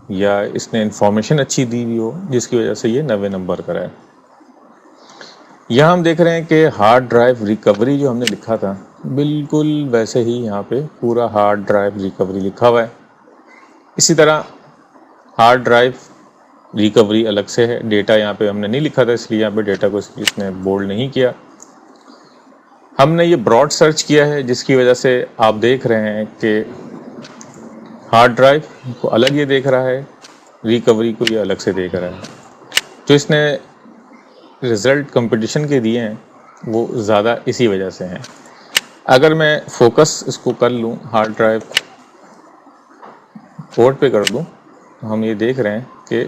یا اس نے انفارمیشن اچھی دی ہوئی ہو، جس کی وجہ سے یہ 90 نمبر پر ہے. یہاں ہم دیکھ رہے ہیں کہ ہارڈ ڈرائیو ریکوری جو ہم نے لکھا تھا بالکل ویسے ہی یہاں پہ پورا ہارڈ ڈرائیو ریکوری لکھا ہوا ہے. اسی طرح ہارڈ ڈرائیو ریکوری الگ سے ہے. ڈیٹا یہاں پہ ہم نے نہیں لکھا تھا، اس لیے یہاں پہ ڈیٹا کو اس نے بولڈ نہیں کیا. ہم نے یہ براڈ سرچ کیا ہے، جس کی وجہ سے آپ دیکھ رہے ہیں کہ ہارڈ ڈرائیو کو الگ یہ دیکھ رہا ہے، ریکوری کو یہ الگ سے دیکھ رہا ہے. جو اس نے رزلٹ کمپٹیشن کے دیے ہیں وہ زیادہ اسی وجہ سے ہیں. اگر میں فوکس اس کو کر لوں، ہارڈ ڈرائیو پورٹ پہ کر دوں، تو ہم یہ دیکھ رہے ہیں کہ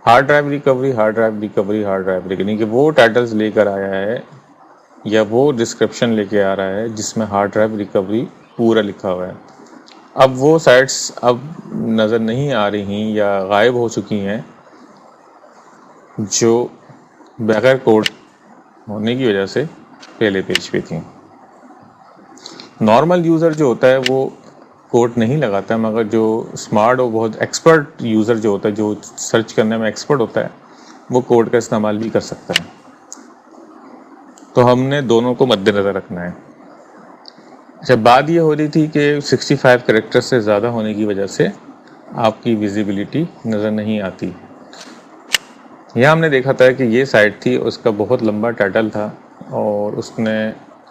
hard drive recovery, hard drive recovery, hard drive recovery, کہ وہ ٹائٹلز لے کر آیا ہے یا وہ ڈسکرپشن لے کے آ رہا ہے جس میں ہارڈ ڈرائیو ریکوری پورا لکھا ہوا ہے. اب وہ سائٹس اب نظر نہیں آ رہی یا غائب ہو چکی ہیں جو بغیر کوڈ ہونے کی وجہ سے پہلے پیج پہ تھیں. نارمل یوزر جو ہوتا ہے وہ کوڈ نہیں لگاتا ہے، مگر جو اسمارٹ اور بہت ایکسپرٹ یوزر جو ہوتا ہے، جو سرچ کرنے میں ایکسپرٹ ہوتا ہے، وہ کوڈ کا استعمال بھی کر سکتا ہے. تو ہم نے دونوں کو مد نظر رکھنا ہے. اچھا، بات یہ ہو رہی تھی کہ 65 کریکٹر سے زیادہ ہونے کی وجہ سے آپ کی ویزیبلٹی نظر نہیں آتی. یہاں ہم نے دیکھا تھا کہ یہ سائٹ تھی، اس کا بہت لمبا ٹائٹل تھا اور اس نے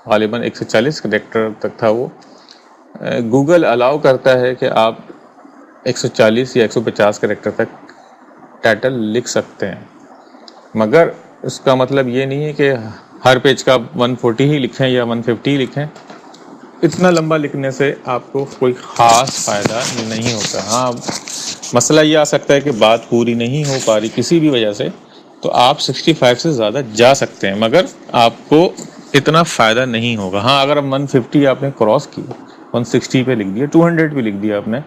غالباً 140 کریکٹر تک تھا. وہ گوگل الاؤ کرتا ہے کہ آپ 140 یا 150 کریکٹر تک ٹائٹل لکھ سکتے ہیں، مگر اس کا مطلب یہ نہیں ہے کہ ہر پیج کا 140 ہی لکھیں یا 150 ہی لکھیں. اتنا لمبا لکھنے سے آپ کو کوئی خاص فائدہ نہیں ہوتا. ہاں، مسئلہ یہ آ سکتا ہے کہ بات پوری نہیں ہو پا رہی کسی بھی وجہ سے، تو آپ 65 سے زیادہ جا سکتے ہیں، مگر آپ کو اتنا فائدہ نہیں ہوگا. ہاں، اگر 150 آپ نے کراس کی، 160 پہ لکھ دیا، 200 پہ لکھ دیا آپ نے،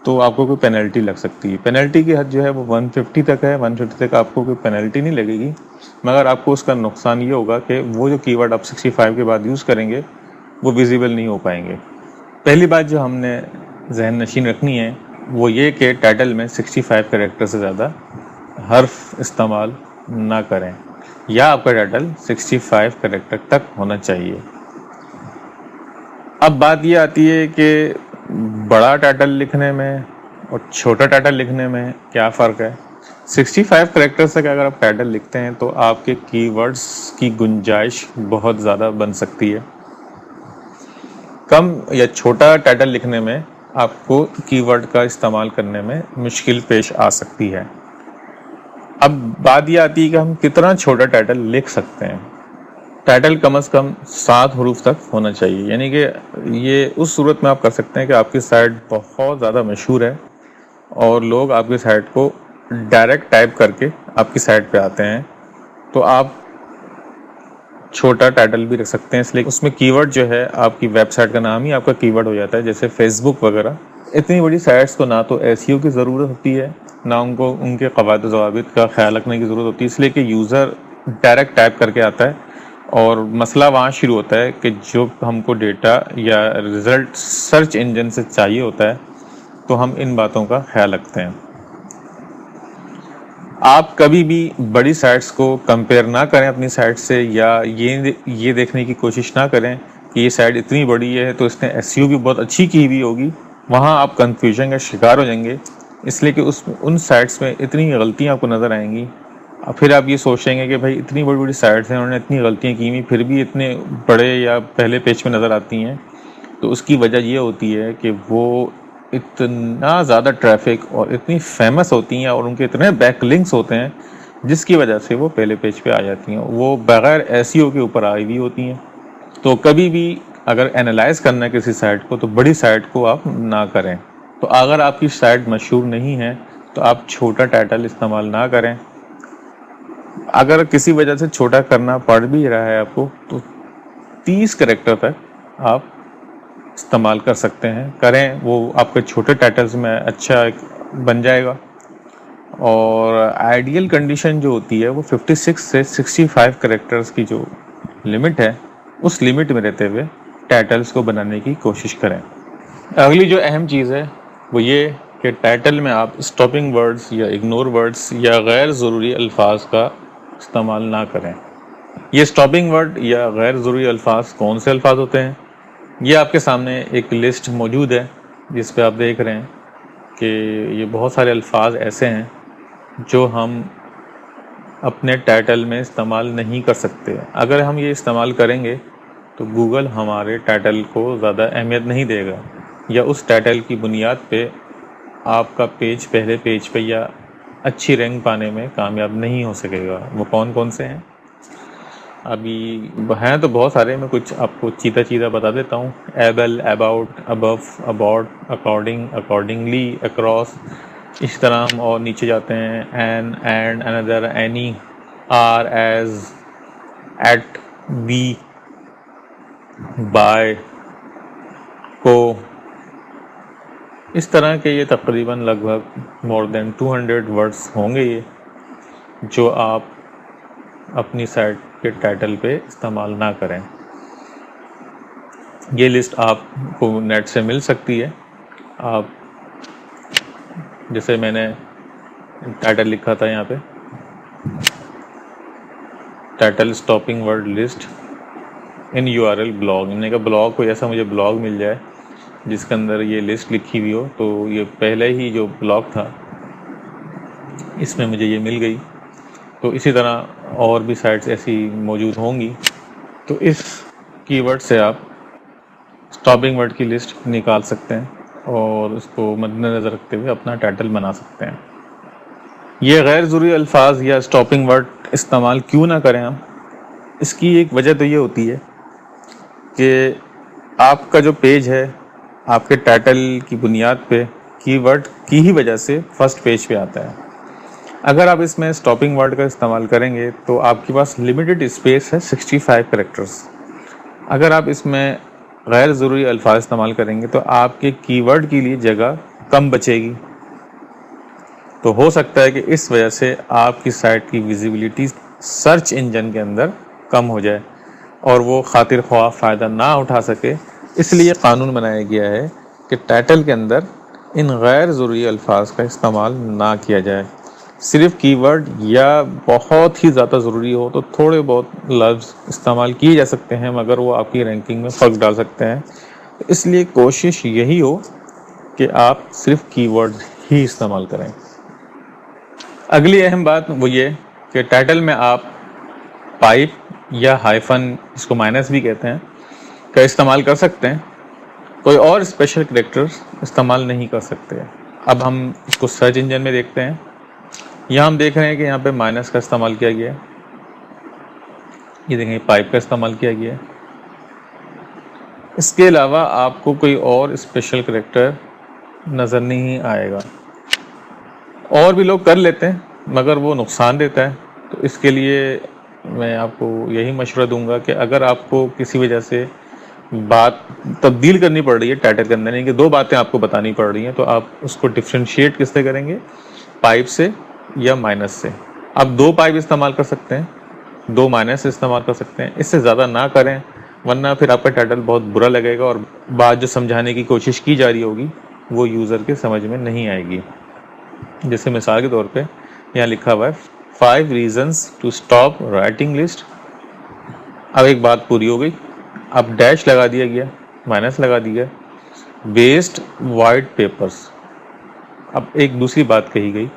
تو آپ کو کوئی پینلٹی لگ سکتی ہے. پینلٹی کی حد جو ہے وہ 150 تک ہے. 150 تک آپ کو کوئی پینلٹی نہیں لگے گی، مگر آپ کو اس کا نقصان یہ ہوگا کہ وہ جو کی ورڈ آپ 65 کے بعد یوز کریں گے وہ ویزیبل نہیں ہو پائیں گے. پہلی بات جو ہم نے ذہن نشین رکھنی ہے وہ یہ کہ ٹائٹل میں 65 کریکٹر سے زیادہ حرف استعمال نہ کریں، یا آپ کا ٹائٹل 65 کریکٹر تک ہونا چاہیے. اب بات یہ آتی ہے کہ بڑا ٹائٹل لکھنے میں اور چھوٹا ٹائٹل لکھنے میں کیا فرق ہے. 65 کریکٹر تک اگر آپ ٹائٹل لکھتے ہیں تو آپ کے کی ورڈز کی گنجائش بہت زیادہ بن سکتی ہے. کم یا چھوٹا ٹائٹل لکھنے میں آپ کو کی ورڈ کا استعمال کرنے میں مشکل پیش آ سکتی ہے. اب بات یہ آتی ہے کہ ہم کتنا چھوٹا ٹائٹل لکھ سکتے ہیں. ٹائٹل کم از کم 7 حروف تک ہونا چاہیے، یعنی کہ یہ اس صورت میں آپ کر سکتے ہیں کہ آپ کی سائٹ بہت زیادہ مشہور ہے اور لوگ آپ کی سائٹ کو ڈائریکٹ ٹائپ کر کے آپ کی سائٹ پہ آتے ہیں، تو آپ چھوٹا ٹائٹل بھی رکھ سکتے ہیں. اس لیے اس میں کی ورڈ جو ہے آپ کی ویب سائٹ کا نام ہی آپ کا کی ورڈ ہو جاتا ہے، جیسے فیس بک وغیرہ. اتنی بڑی سائٹس کو نہ تو SEO کی ضرورت ہوتی ہے، نہ ان کو ان کے قواعد و ضوابط کا خیال رکھنے کی ضرورت ہوتی ہے، اس لیے کہ یوزر ڈائریکٹ ٹائپ کر کے آتا ہے. اور مسئلہ وہاں شروع ہوتا ہے کہ جو ہم کو ڈیٹا یا رزلٹ سرچ انجن سے چاہیے ہوتا ہے، تو ہم ان باتوں کا خیال رکھتے ہیں. آپ کبھی بھی بڑی سائٹس کو کمپیئر نہ کریں اپنی سائٹ سے، یا یہ دیکھنے کی کوشش نہ کریں کہ یہ سائٹ اتنی بڑی ہے تو اس نے SEO بھی بہت اچھی کی ہوئی ہوگی. وہاں آپ کنفیوژن کا شکار ہو جائیں گے، اس لیے کہ ان سائٹس میں اتنی غلطیاں آپ کو نظر آئیں گی. پھر آپ یہ سوچیں گے کہ بھائی اتنی بڑی بڑی سائٹس ہیں، انہوں نے اتنی غلطیاں کی ہوئی، پھر بھی اتنے بڑے یا پہلے پیج پہ نظر آتی ہیں. تو اس کی وجہ یہ ہوتی ہے کہ وہ اتنا زیادہ ٹریفک اور اتنی فیمس ہوتی ہیں اور ان کے اتنے بیک لنکس ہوتے ہیں جس کی وجہ سے وہ پہلے پیج پہ آ جاتی ہیں، وہ بغیر SEO کے اوپر آئی ہوئی ہوتی ہیں. تو کبھی بھی اگر انالائز کرنا ہے کسی سائٹ کو تو بڑی سائٹ کو آپ نہ کریں. تو اگر آپ کی سائٹ مشہور نہیں ہے تو آپ چھوٹا ٹائٹل استعمال نہ کریں. اگر کسی وجہ سے چھوٹا کرنا پڑ بھی رہا ہے آپ کو تو 30 کریکٹر تک آپ استعمال کر سکتے ہیں، کریں، وہ آپ کے چھوٹے ٹائٹلز میں اچھا بن جائے گا. اور آئیڈیل کنڈیشن جو ہوتی ہے وہ 56 سے 65 کریکٹرز کی جو لمٹ ہے اس لمٹ میں رہتے ہوئے ٹائٹلز کو بنانے کی کوشش کریں. اگلی جو اہم چیز ہے وہ یہ کہ ٹائٹل میں آپ اسٹاپنگ ورڈز یا اگنور ورڈز یا غیر ضروری الفاظ کا استعمال نہ کریں. یہ اسٹاپنگ ورڈ یا غیر ضروری الفاظ کون سے الفاظ ہوتے ہیں؟ یہ آپ کے سامنے ایک لسٹ موجود ہے جس پہ آپ دیکھ رہے ہیں کہ یہ بہت سارے الفاظ ایسے ہیں جو ہم اپنے ٹائٹل میں استعمال نہیں کر سکتے. اگر ہم یہ استعمال کریں گے تو گوگل ہمارے ٹائٹل کو زیادہ اہمیت نہیں دے گا، یا اس ٹائٹل کی بنیاد پہ آپ کا پیج پہلے پیج پہ یا اچھی رینک پانے میں کامیاب نہیں ہو سکے گا. وہ کون کون سے ہیں؟ ابھی ہیں تو بہت سارے، میں کچھ آپ کو چیتا بتا دیتا ہوں. Able, about, above, about, according, accordingly, across. اس طرح ہم اور نیچے جاتے ہیں. An, and, under, any, are, as, at, be, by, کو. اس طرح کے یہ تقریباً لگ بھگ مور دین 200 ورڈز ہوں گے یہ جو آپ اپنی سائٹ کے ٹائٹل پہ استعمال نہ کریں. یہ لسٹ آپ کو نیٹ سے مل سکتی ہے. آپ جیسے میں نے ٹائٹل لکھا تھا یہاں پہ، ٹائٹل اسٹاپنگ ورڈ لسٹ ان URL بلاگ. میں نے کہا بلاگ کوئی ایسا مجھے بلاگ مل جائے جس کے اندر یہ لسٹ لکھی ہوئی ہو. تو یہ پہلے ہی جو بلاگ تھا اس میں مجھے یہ مل گئی. تو اسی طرح اور بھی سائٹس ایسی موجود ہوں گی. تو اس کی ورڈ سے آپ اسٹاپنگ ورڈ کی لسٹ نکال سکتے ہیں اور اس کو مد نظر رکھتے ہوئے اپنا ٹائٹل بنا سکتے ہیں. یہ غیر ضروری الفاظ یا اسٹاپنگ ورڈ استعمال کیوں نہ کریں ہم؟ اس کی ایک وجہ تو یہ ہوتی ہے کہ آپ کا جو پیج ہے آپ کے ٹائٹل کی بنیاد پہ کی ورڈ کی ہی وجہ سے فرسٹ پیج پہ آتا ہے. اگر آپ اس میں اسٹاپنگ ورڈ کا استعمال کریں گے تو آپ کے پاس لمیٹڈ اسپیس ہے 65 کریکٹرز. اگر آپ اس میں غیر ضروری الفاظ استعمال کریں گے تو آپ کے کی ورڈ کے لیے جگہ کم بچے گی. تو ہو سکتا ہے کہ اس وجہ سے آپ کی سائٹ کی ویزیبلٹی سرچ انجن کے اندر کم ہو جائے اور وہ خاطر خواہ فائدہ نہ اٹھا سکے. اس لیے قانون بنایا گیا ہے کہ ٹائٹل کے اندر ان غیر ضروری الفاظ کا استعمال نہ کیا جائے. صرف کی ورڈ یا بہت ہی زیادہ ضروری ہو تو تھوڑے بہت لفظ استعمال کیے جا سکتے ہیں، مگر وہ آپ کی رینکنگ میں فرق ڈال سکتے ہیں. اس لیے کوشش یہی ہو کہ آپ صرف کی ورڈ ہی استعمال کریں. اگلی اہم بات وہ یہ کہ ٹائٹل میں آپ پائپ یا ہائفن، اس کو مائنس بھی کہتے ہیں، کا استعمال کر سکتے ہیں. کوئی اور اسپیشل کریکٹر استعمال نہیں کر سکتے. اب ہم اس کو سرچ انجن میں دیکھتے ہیں. یہاں ہم دیکھ رہے ہیں کہ یہاں پہ مائنس کا استعمال کیا گیا ہے. یہ دیکھیں پائپ کا استعمال کیا گیا ہے. اس کے علاوہ آپ کو کوئی اور اسپیشل کریکٹر نظر نہیں آئے گا. اور بھی لوگ کر لیتے ہیں مگر وہ نقصان دیتا ہے. تو اس کے لیے میں آپ کو یہی مشورہ دوں گا کہ اگر آپ کو کسی وجہ سے بات تبدیل کرنی پڑ رہی ہے ٹائٹل کے اندر، یعنی کہ دو باتیں آپ کو بتانی پڑ رہی ہیں، تو آپ اس کو ڈفرینشیٹ کس سے کریں گے؟ پائپ سے یا مائنس سے. آپ 2 پائپ استعمال کر سکتے ہیں، 2 مائنس استعمال کر سکتے ہیں. اس سے زیادہ نہ کریں ورنہ پھر آپ کا ٹائٹل بہت برا لگے گا اور بات جو سمجھانے کی کوشش کی جا رہی ہوگی وہ یوزر کے سمجھ میں نہیں آئے گی. جیسے مثال کے طور پہ یہاں لکھا ہوا ہے 5 reasons to stop writing list. اب ایک بات پوری ہو گئی. اب ڈیش لگا دیا گیا، مائنس لگا دیا، ویسٹ وائٹ پیپرز. اب ایک دوسری بات کہی گئی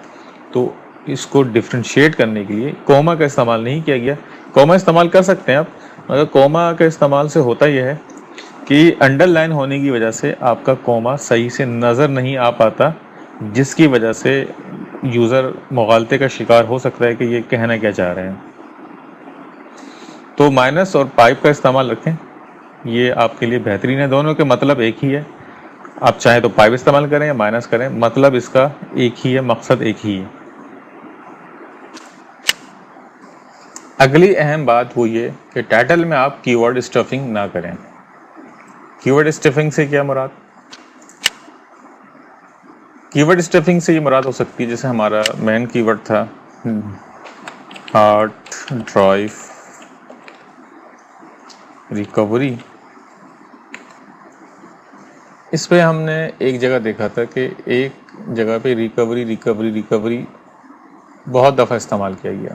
تو اس کو ڈفرینشیٹ کرنے کے لیے کوما کا استعمال نہیں کیا گیا. کوما استعمال کر سکتے ہیں آپ، مگر کوما کے استعمال سے ہوتا یہ ہے کہ انڈر لائن ہونے کی وجہ سے آپ کا کوما صحیح سے نظر نہیں آ پاتا، جس کی وجہ سے یوزر مغالطے کا شکار ہو سکتا ہے کہ یہ کہنا کیا چاہ رہے ہیں. تو مائنس اور پائپ کا استعمال رکھیں، یہ آپ کے لیے بہترین ہے. دونوں کے مطلب ایک ہی ہے. آپ چاہیں تو پائپ استعمال کریں یا مائنس کریں، مطلب اس کا ایک ہی ہے، مقصد ایک ہی ہے. اگلی اہم بات وہ یہ کہ ٹائٹل میں آپ کی ورڈ اسٹفنگ نہ کریں. کی ورڈ اسٹفنگ سے کیا مراد؟ کی ورڈ اسٹفنگ سے یہ مراد ہو سکتی ہے جیسے ہمارا مین کی ورڈ تھا ہارڈ ڈرائیو ریکوری. اس پہ ہم نے ایک جگہ دیکھا تھا کہ ایک جگہ پہ ریکوری بہت دفعہ استعمال کیا گیا.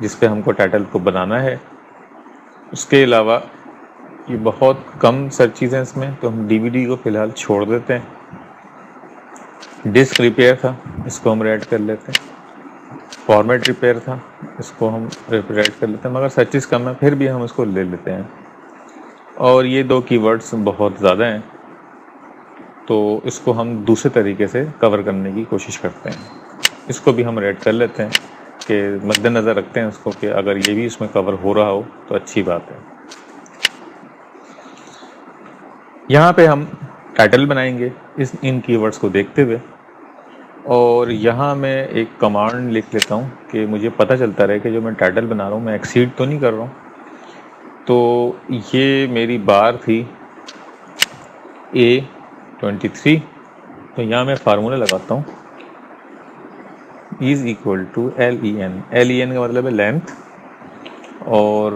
جس پہ ہم کو ٹائٹل کو بنانا ہے. اس کے علاوہ یہ بہت کم سرچیز ہیں اس میں، تو ہم DVD کو فی الحال چھوڑ دیتے ہیں. ڈسک ریپیئر تھا، اس کو ہم ریڈ کر لیتے ہیں. فارمیٹ ریپیئر تھا، اس کو ہم ریڈ کر لیتے ہیں، مگر سرچیز کم ہے پھر بھی ہم اس کو لے لیتے ہیں. اور یہ 2 کی ورڈز بہت زیادہ ہیں، تو اس کو ہم دوسرے طریقے سے کور کرنے کی کوشش کرتے ہیں. اس کو بھی ہم ریڈ کر لیتے ہیں کہ مد نظر رکھتے ہیں اس کو کہ اگر یہ بھی اس میں کور ہو رہا ہو تو اچھی بات ہے. یہاں پہ ہم ٹائٹل بنائیں گے ان کی ورڈز کو دیکھتے ہوئے، اور یہاں میں ایک کمانڈ لکھ لیتا ہوں کہ مجھے پتہ چلتا رہے کہ جو میں ٹائٹل بنا رہا ہوں میں ایکسیڈ تو نہیں کر رہا ہوں. تو یہ میری بار تھی A23، تو یہاں میں فارمولہ لگاتا ہوں is equal to LEN. LEN کا مطلب ہے لینتھ، اور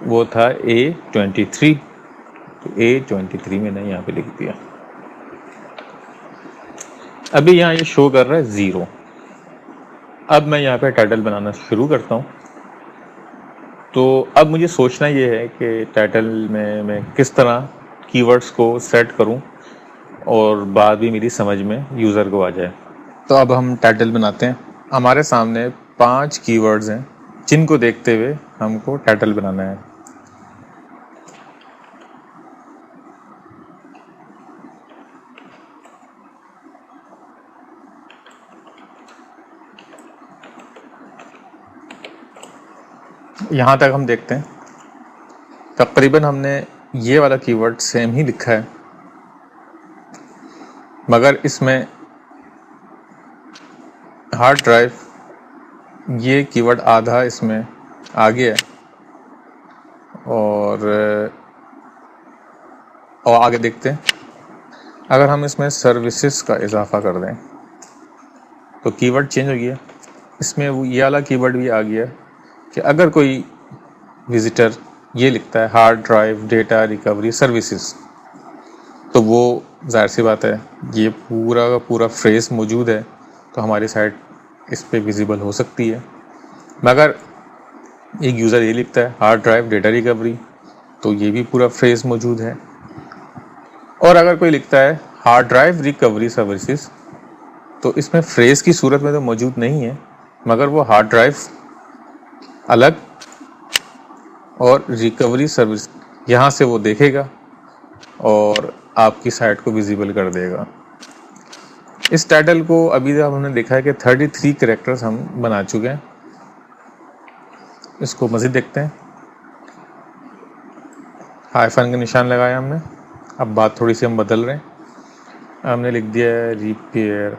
وہ تھا A23، تو A23 میں نے یہاں پہ لکھ دیا. ابھی یہاں یہ شو کر رہا ہے 0. اب میں یہاں پہ ٹائٹل بنانا شروع کرتا ہوں. تو اب مجھے سوچنا یہ ہے کہ ٹائٹل میں کس طرح کی ورڈز کو سیٹ کروں اور بات بھی میری سمجھ میں یوزر کو آ جائے. تو اب ہم ٹائٹل بناتے ہیں. ہمارے سامنے 5 کی ورڈز ہیں جن کو دیکھتے ہوئے ہم کو ٹائٹل بنانا ہے. یہاں تک ہم دیکھتے ہیں تقریباً ہم نے یہ والا کی ورڈ سیم ہی لکھا ہے، مگر اس میں ہارڈ ڈرائیو یہ کی ورڈ آدھا اس میں آ گیا ہے. اور آگے دیکھتے ہیں اگر ہم اس میں سروسز کا اضافہ کر دیں تو کی ورڈ چینج ہو گیا. اس میں وہ یہ والا کی ورڈ بھی آ گیا کہ اگر کوئی وزٹر یہ لکھتا ہے hard drive data recovery services, تو وہ ظاہر سی بات ہے یہ پورا کا پورا فریز موجود ہے تو ہماری سائٹ اس پہ ویزیبل ہو سکتی ہے. مگر ایک یوزر یہ لکھتا ہے ہارڈ ڈرائیو ڈیٹا ریکوری، تو یہ بھی پورا فریز موجود ہے. اور اگر کوئی لکھتا ہے ہارڈ ڈرائیو ریکوری سروسز، تو اس میں فریز کی صورت میں تو موجود نہیں ہے، مگر وہ ہارڈ ڈرائیو الگ اور ریکوری سروس یہاں سے وہ دیکھے گا اور آپ کی سائٹ کو ویزیبل کر دے گا. اس ٹائٹل کو ابھی ہم نے دیکھا ہے کہ 33 کریکٹرز ہم بنا چکے ہیں. اس کو مزید دیکھتے ہیں. ہائفن کا نشان لگایا ہم نے. اب بات تھوڑی سی ہم بدل رہے ہیں. ہم نے لکھ دیا ہے ریپیئر.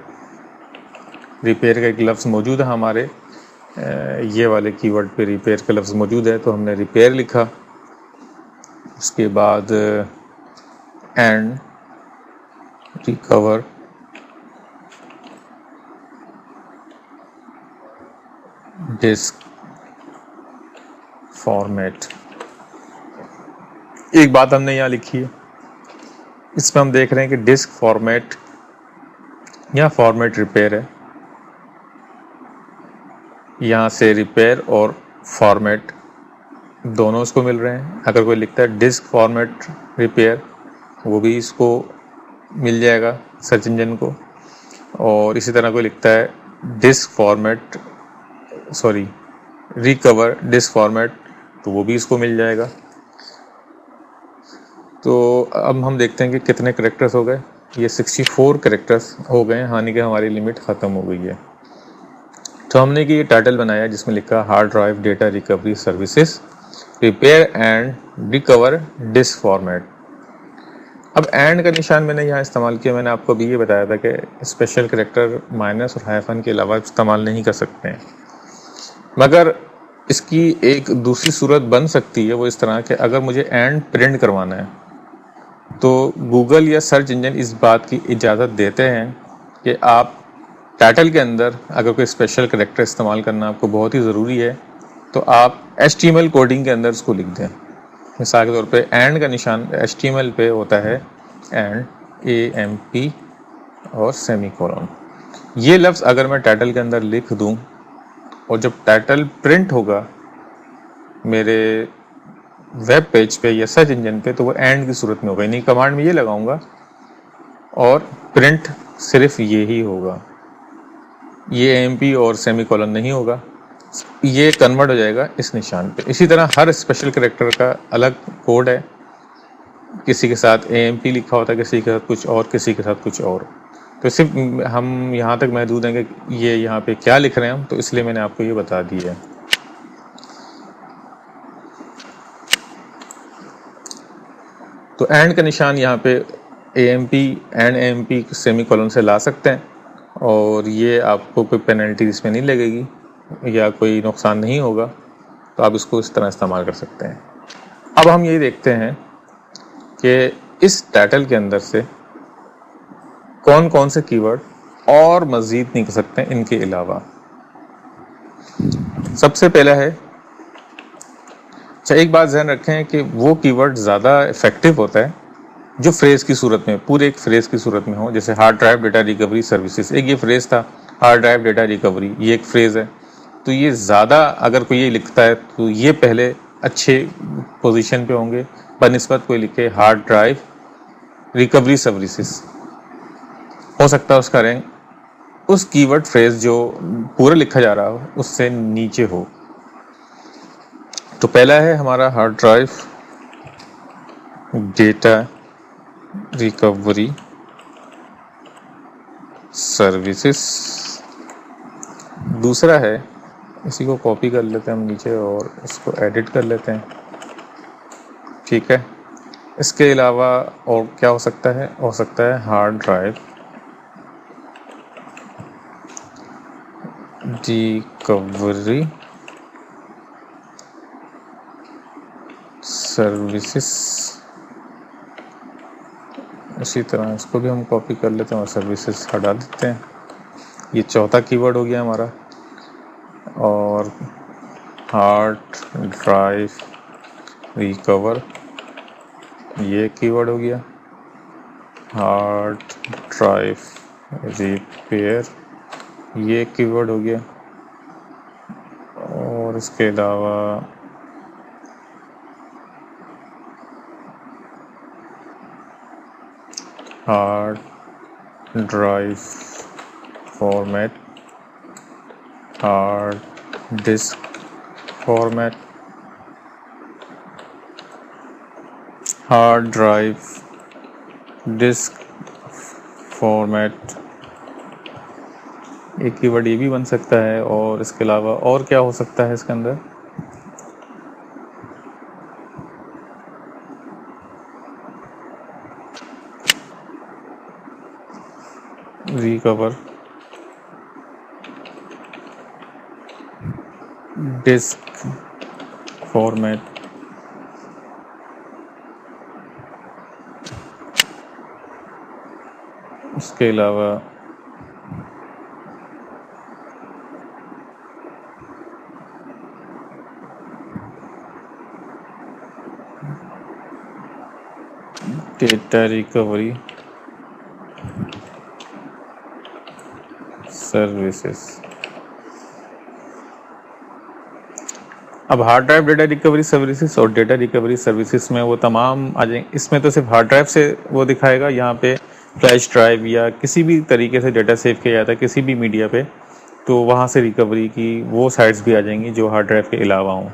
ریپیئر کا ایک لفظ موجود ہے ہمارے یہ والے کی ورڈ پہ ریپیئر کا لفظ موجود ہے، تو ہم نے ریپیئر لکھا. اس کے بعد اینڈ ریکور ڈسک فارمیٹ. ایک بات ہم نے یہاں لکھی ہے، اس میں ہم دیکھ رہے ہیں کہ ڈسک فارمیٹ یا فارمیٹ ریپیئر ہے. یہاں سے ریپیئر اور فارمیٹ دونوں اس کو مل رہے ہیں. اگر کوئی لکھتا ہے ڈسک فارمیٹ ریپیئر، وہ بھی اس کو مل جائے گا سرچ انجن کو. اور اسی طرح کوئی لکھتا ہے disk format recover disk format, تو وہ بھی اس کو مل جائے گا. تو اب ہم دیکھتے ہیں کہ کتنے کریکٹرز ہو گئے. یہ 64 کریکٹرز ہو گئے ہیں، یعنی کہ ہماری لمٹ ختم ہو گئی ہے. تو ہم نے یہ ٹائٹل بنایا جس میں لکھا hard drive data recovery services repair and recover disk format. اب اینڈ کا نشان میں نے یہاں استعمال کیا. میں نے آپ کو بھی یہ بتایا تھا کہ اسپیشل کریکٹر مائنس اور ہائفن کے علاوہ استعمال نہیں کر سکتے ہیں، مگر اس کی ایک دوسری صورت بن سکتی ہے. وہ اس طرح کہ اگر مجھے اینڈ پرنٹ کروانا ہے تو گوگل یا سرچ انجن اس بات کی اجازت دیتے ہیں کہ آپ ٹائٹل کے اندر اگر کوئی اسپیشل کریکٹر استعمال کرنا آپ کو بہت ہی ضروری ہے تو آپ HTML کوڈنگ کے اندر اس کو لکھ دیں. مثال کے طور پہ اینڈ کا نشان HTML پہ ہوتا ہے اینڈ AMP اور سیمی کولن. یہ لفظ اگر میں ٹائٹل کے اندر لکھ دوں اور جب ٹائٹل پرنٹ ہوگا میرے ویب پیج پہ یا سرچ انجن پہ تو وہ اینڈ کی صورت میں ہوگا، یعنی کمانڈ میں یہ لگاؤں گا اور پرنٹ صرف یہی ہوگا، یہ ایم پی اور سیمی کولن نہیں ہوگا، یہ کنورٹ ہو جائے گا اس نشان پہ۔ اسی طرح ہر اسپیشل کریکٹر کا الگ کوڈ ہے، کسی کے ساتھ اے ایم پی لکھا ہوتا ہے، کسی کے ساتھ کچھ اور، کسی کے ساتھ کچھ اور۔ تو صرف ہم یہاں تک محدود ہیں کہ یہ یہاں پہ کیا لکھ رہے ہیں ہم، تو اس لیے میں نے آپ کو یہ بتا دیا ہے۔ تو اینڈ کا نشان یہاں پہ A M P, and A M P semicolon سے لا سکتے ہیں، اور یہ آپ کو کوئی پینلٹی اس میں نہیں لگے گی یا کوئی نقصان نہیں ہوگا، تو آپ اس کو اس طرح استعمال کر سکتے ہیں۔ اب ہم یہ دیکھتے ہیں کہ اس ٹائٹل کے اندر سے کون کون سے کی ورڈ اور مزید نکل سکتے ہیں ان کے علاوہ۔ سب سے پہلا ہے، ایک بات ذہن رکھیں کہ وہ کی ورڈ زیادہ افیکٹو ہوتا ہے جو فریز کی صورت میں، پورے ایک فریز کی صورت میں ہو، جیسے hard drive data recovery services, ایک یہ فریز تھا ہارڈ ڈرائیو ڈیٹا ریکوری، یہ ایک فریز ہے، تو یہ زیادہ اگر کوئی یہ لکھتا ہے تو یہ پہلے اچھے پوزیشن پہ ہوں گے بنسبت کوئی لکھے ہارڈ ڈرائیو ریکوری سروسز۔ ہو سکتا ہے اس کا رینک اس کی ورڈ فریز جو پورا لکھا جا رہا ہو اس سے نیچے ہو۔ تو پہلا ہے ہمارا hard drive data recovery services. دوسرا ہے، اسی کو کاپی کر لیتے ہیں ہم نیچے اور اس کو ایڈٹ کر لیتے ہیں، ٹھیک ہے۔ اس کے علاوہ اور کیا ہو سکتا ہے؟ ہو سکتا ہے ہارڈ ڈرائیو ریکوری سروسز۔ اسی طرح اس کو بھی ہم کاپی کر لیتے ہیں اور سروسز ہٹا دیتے ہیں۔ یہ چوتھا کی ورڈ ہو گیا ہمارا، اور ہارڈ ڈرائیو ریکور یہ کی ورڈ ہو گیا، ہارڈ ڈرائیو ریپیئر یہ کی ورڈ ہو گیا، اور اس کے علاوہ hard drive format, hard disk format, hard drive disk format, ایک کی ورڈ یہ بھی بن سکتا ہے۔ اور اس کے علاوہ اور کیا ہو سکتا ہے اس کے اندر؟ ریکور ڈسک فارمیٹ، اس کے علاوہ ڈیٹا ریکوری سروسز۔ اب hard drive data recovery services اور ڈیٹا ریکوری سروسز میں وہ تمام آ جائیں۔ اس میں تو صرف ہارڈ ڈرائیو سے وہ دکھائے گا، یہاں پہ فلیش ڈرائیو یا کسی بھی طریقے سے ڈیٹا سیو کیا جاتا ہے کسی بھی میڈیا پہ، تو وہاں سے ریکوری کی وہ سائٹس بھی آ جائیں گی جو ہارڈ ڈرائیو کے علاوہ ہوں۔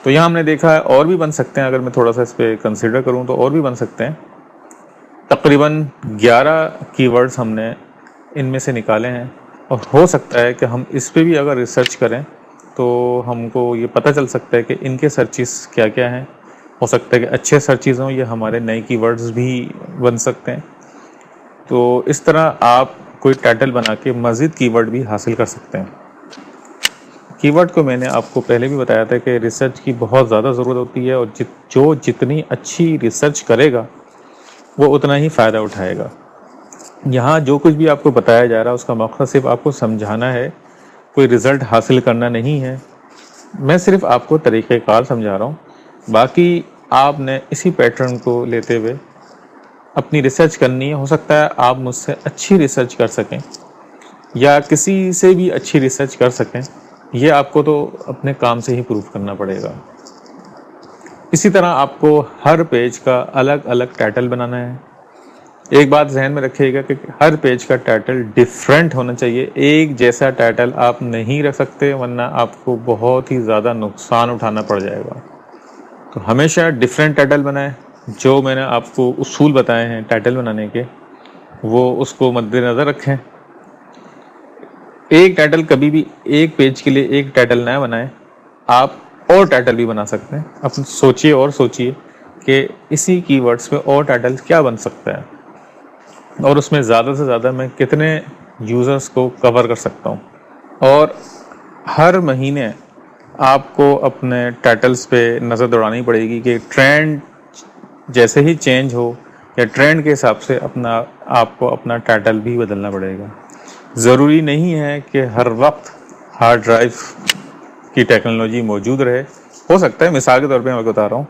تو یہاں ہم نے دیکھا ہے اور بھی بن سکتے ہیں، اگر میں تھوڑا سا اس پہ کنسیڈر کروں تو اور بھی بن سکتے ہیں۔ تقریباً 11 کی ورڈز ہم نے ان میں سے نکالے ہیں، اور ہو سکتا ہے کہ ہم اس پہ بھی اگر ریسرچ کریں تو ہم کو یہ پتہ چل سکتا ہے کہ ان کے سرچز کیا کیا ہیں۔ ہو سکتا ہے کہ اچھے سرچز ہوں یا ہمارے نئے کی ورڈز بھی بن سکتے ہیں۔ تو اس طرح آپ کوئی ٹائٹل بنا کے مزید کی ورڈ بھی حاصل کر سکتے ہیں۔ کی ورڈ کو میں نے آپ کو پہلے بھی بتایا تھا کہ ریسرچ کی بہت زیادہ ضرورت ہوتی ہے، اور جو جتنی اچھی ریسرچ کرے گا وہ اتنا ہی فائدہ اٹھائے گا۔ یہاں جو کچھ بھی آپ کو بتایا جا رہا ہے اس کا مقصد صرف آپ کو سمجھانا ہے، کوئی رزلٹ حاصل کرنا نہیں ہے۔ میں صرف آپ کو طریقہ کار سمجھا رہا ہوں، باقی آپ نے اسی پیٹرن کو لیتے ہوئے اپنی ریسرچ کرنی ہے۔ ہو سکتا ہے آپ مجھ سے اچھی ریسرچ کر سکیں یا کسی سے بھی اچھی ریسرچ کر سکیں، یہ آپ کو تو اپنے کام سے ہی پروف کرنا پڑے گا۔ اسی طرح آپ کو ہر پیج کا الگ الگ ٹائٹل بنانا ہے۔ ایک بات ذہن میں رکھیے گا کہ ہر پیج کا ٹائٹل ڈیفرنٹ ہونا چاہیے، ایک جیسا ٹائٹل آپ نہیں رکھ سکتے ورنہ آپ کو بہت ہی زیادہ نقصان اٹھانا پڑ جائے گا۔ تو ہمیشہ ڈیفرنٹ ٹائٹل بنائیں۔ جو میں نے آپ کو اصول بتائے ہیں ٹائٹل بنانے کے، وہ اس کو مد نظر رکھیں۔ ایک ٹائٹل کبھی بھی ایک پیج کے لیے ایک ٹائٹل نہ بنائیں، آپ اور ٹائٹل بھی بنا سکتے ہیں۔ اب سوچئے کہ اسی کی ورڈز پہ اور ٹائٹل کیا بن سکتا ہے، اور اس میں زیادہ سے زیادہ میں کتنے یوزرز کو کور کر سکتا ہوں۔ اور ہر مہینے آپ کو اپنے ٹائٹلز پہ نظر دوڑانی پڑے گی کہ ٹرینڈ جیسے ہی چینج ہو یا ٹرینڈ کے حساب سے آپ کو اپنا ٹائٹل بھی بدلنا پڑے گا۔ ضروری نہیں ہے کہ ہر وقت ہارڈ ڈرائیو کی ٹیکنالوجی موجود رہے۔ ہو سکتا ہے، مثال کے طور پہ میں بتا رہا ہوں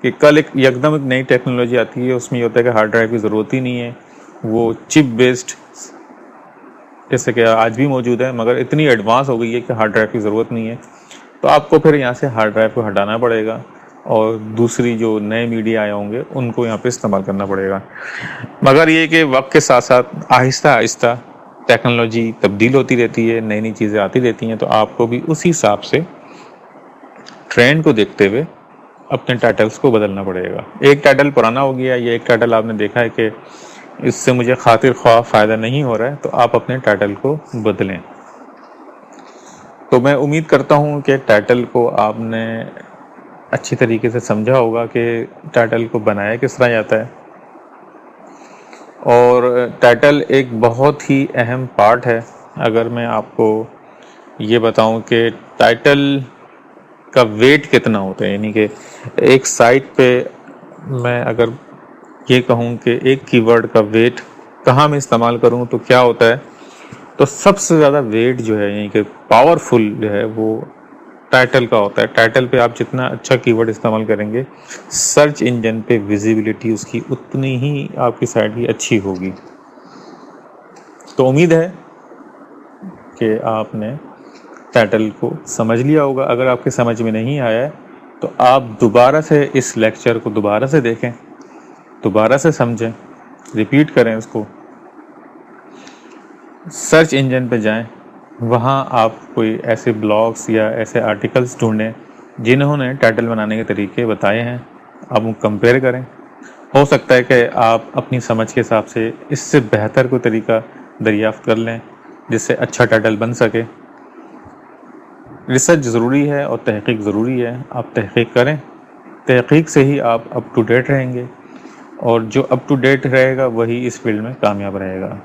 کہ کل ایک نئی ٹیکنالوجی آتی ہے، اس میں یہ ہوتا ہے کہ ہارڈ ڈرائیو کی ضرورت ہی نہیں ہے، وہ چپ بیسڈ جیسے کہ آج بھی موجود ہے، مگر اتنی ایڈوانس ہو گئی ہے کہ ہارڈ ڈرائیو کی ضرورت نہیں ہے۔ تو آپ کو پھر یہاں سے ہارڈ ڈرائیو کو ہٹانا پڑے گا اور دوسری جو نئے میڈیا آئے ہوں گے ان کو یہاں پہ استعمال کرنا پڑے گا۔ مگر یہ کہ وقت کے ساتھ ساتھ آہستہ آہستہ ٹیکنالوجی تبدیل ہوتی رہتی ہے، نئی نئی چیزیں آتی رہتی ہیں، تو آپ کو بھی اسی حساب سے ٹرینڈ کو دیکھتے ہوئے اپنے ٹائٹلز کو بدلنا پڑے گا۔ ایک ٹائٹل پرانا ہو گیا یا ایک ٹائٹل آپ نے دیکھا ہے کہ اس سے مجھے خاطر خواہ فائدہ نہیں ہو رہا ہے، تو آپ اپنے ٹائٹل کو بدلیں۔ تو میں امید کرتا ہوں کہ ٹائٹل کو آپ نے اچھی طریقے سے سمجھا ہوگا کہ ٹائٹل کو بنایا کس طرح جاتا ہے۔ اور ٹائٹل ایک بہت ہی اہم پارٹ ہے۔ اگر میں آپ کو یہ بتاؤں کہ ٹائٹل کا ویٹ کتنا ہوتا ہے، یعنی کہ ایک سائٹ پہ میں اگر یہ کہوں کہ ایک کی ورڈ کا ویٹ کہاں میں استعمال کروں تو کیا ہوتا ہے، تو سب سے زیادہ ویٹ جو ہے یعنی کہ پاورفل جو ہے وہ ٹائٹل کا ہوتا ہے۔ ٹائٹل پہ آپ جتنا اچھا کی ورڈ استعمال کریں گے، سرچ انجن پہ ویزیبلٹی اس کی اتنی ہی آپ کی سائٹ کی اچھی ہوگی۔ تو امید ہے کہ آپ نے ٹائٹل کو سمجھ لیا ہوگا۔ اگر آپ کے سمجھ میں نہیں آیا ہے تو آپ دوبارہ سے اس لیکچر کو دوبارہ سے دیکھیں، دوبارہ سے سمجھیں، ریپیٹ کریں اس کو۔ سرچ انجن پہ جائیں، وہاں آپ کوئی ایسے بلاگز یا ایسے آرٹیکلز ڈھونڈیں جنہوں نے ٹائٹل بنانے کے طریقے بتائے ہیں، آپ ان کو کمپیئر کریں۔ ہو سکتا ہے کہ آپ اپنی سمجھ کے حساب سے اس سے بہتر کوئی طریقہ دریافت کر لیں جس سے اچھا ٹائٹل بن سکے۔ ریسرچ ضروری ہے اور تحقیق ضروری ہے۔ آپ تحقیق کریں، تحقیق سے ہی آپ اپ ٹو ڈیٹ رہیں گے، اور جو اپ ٹو ڈیٹ رہے گا وہی اس فیلڈ میں کامیاب رہے گا۔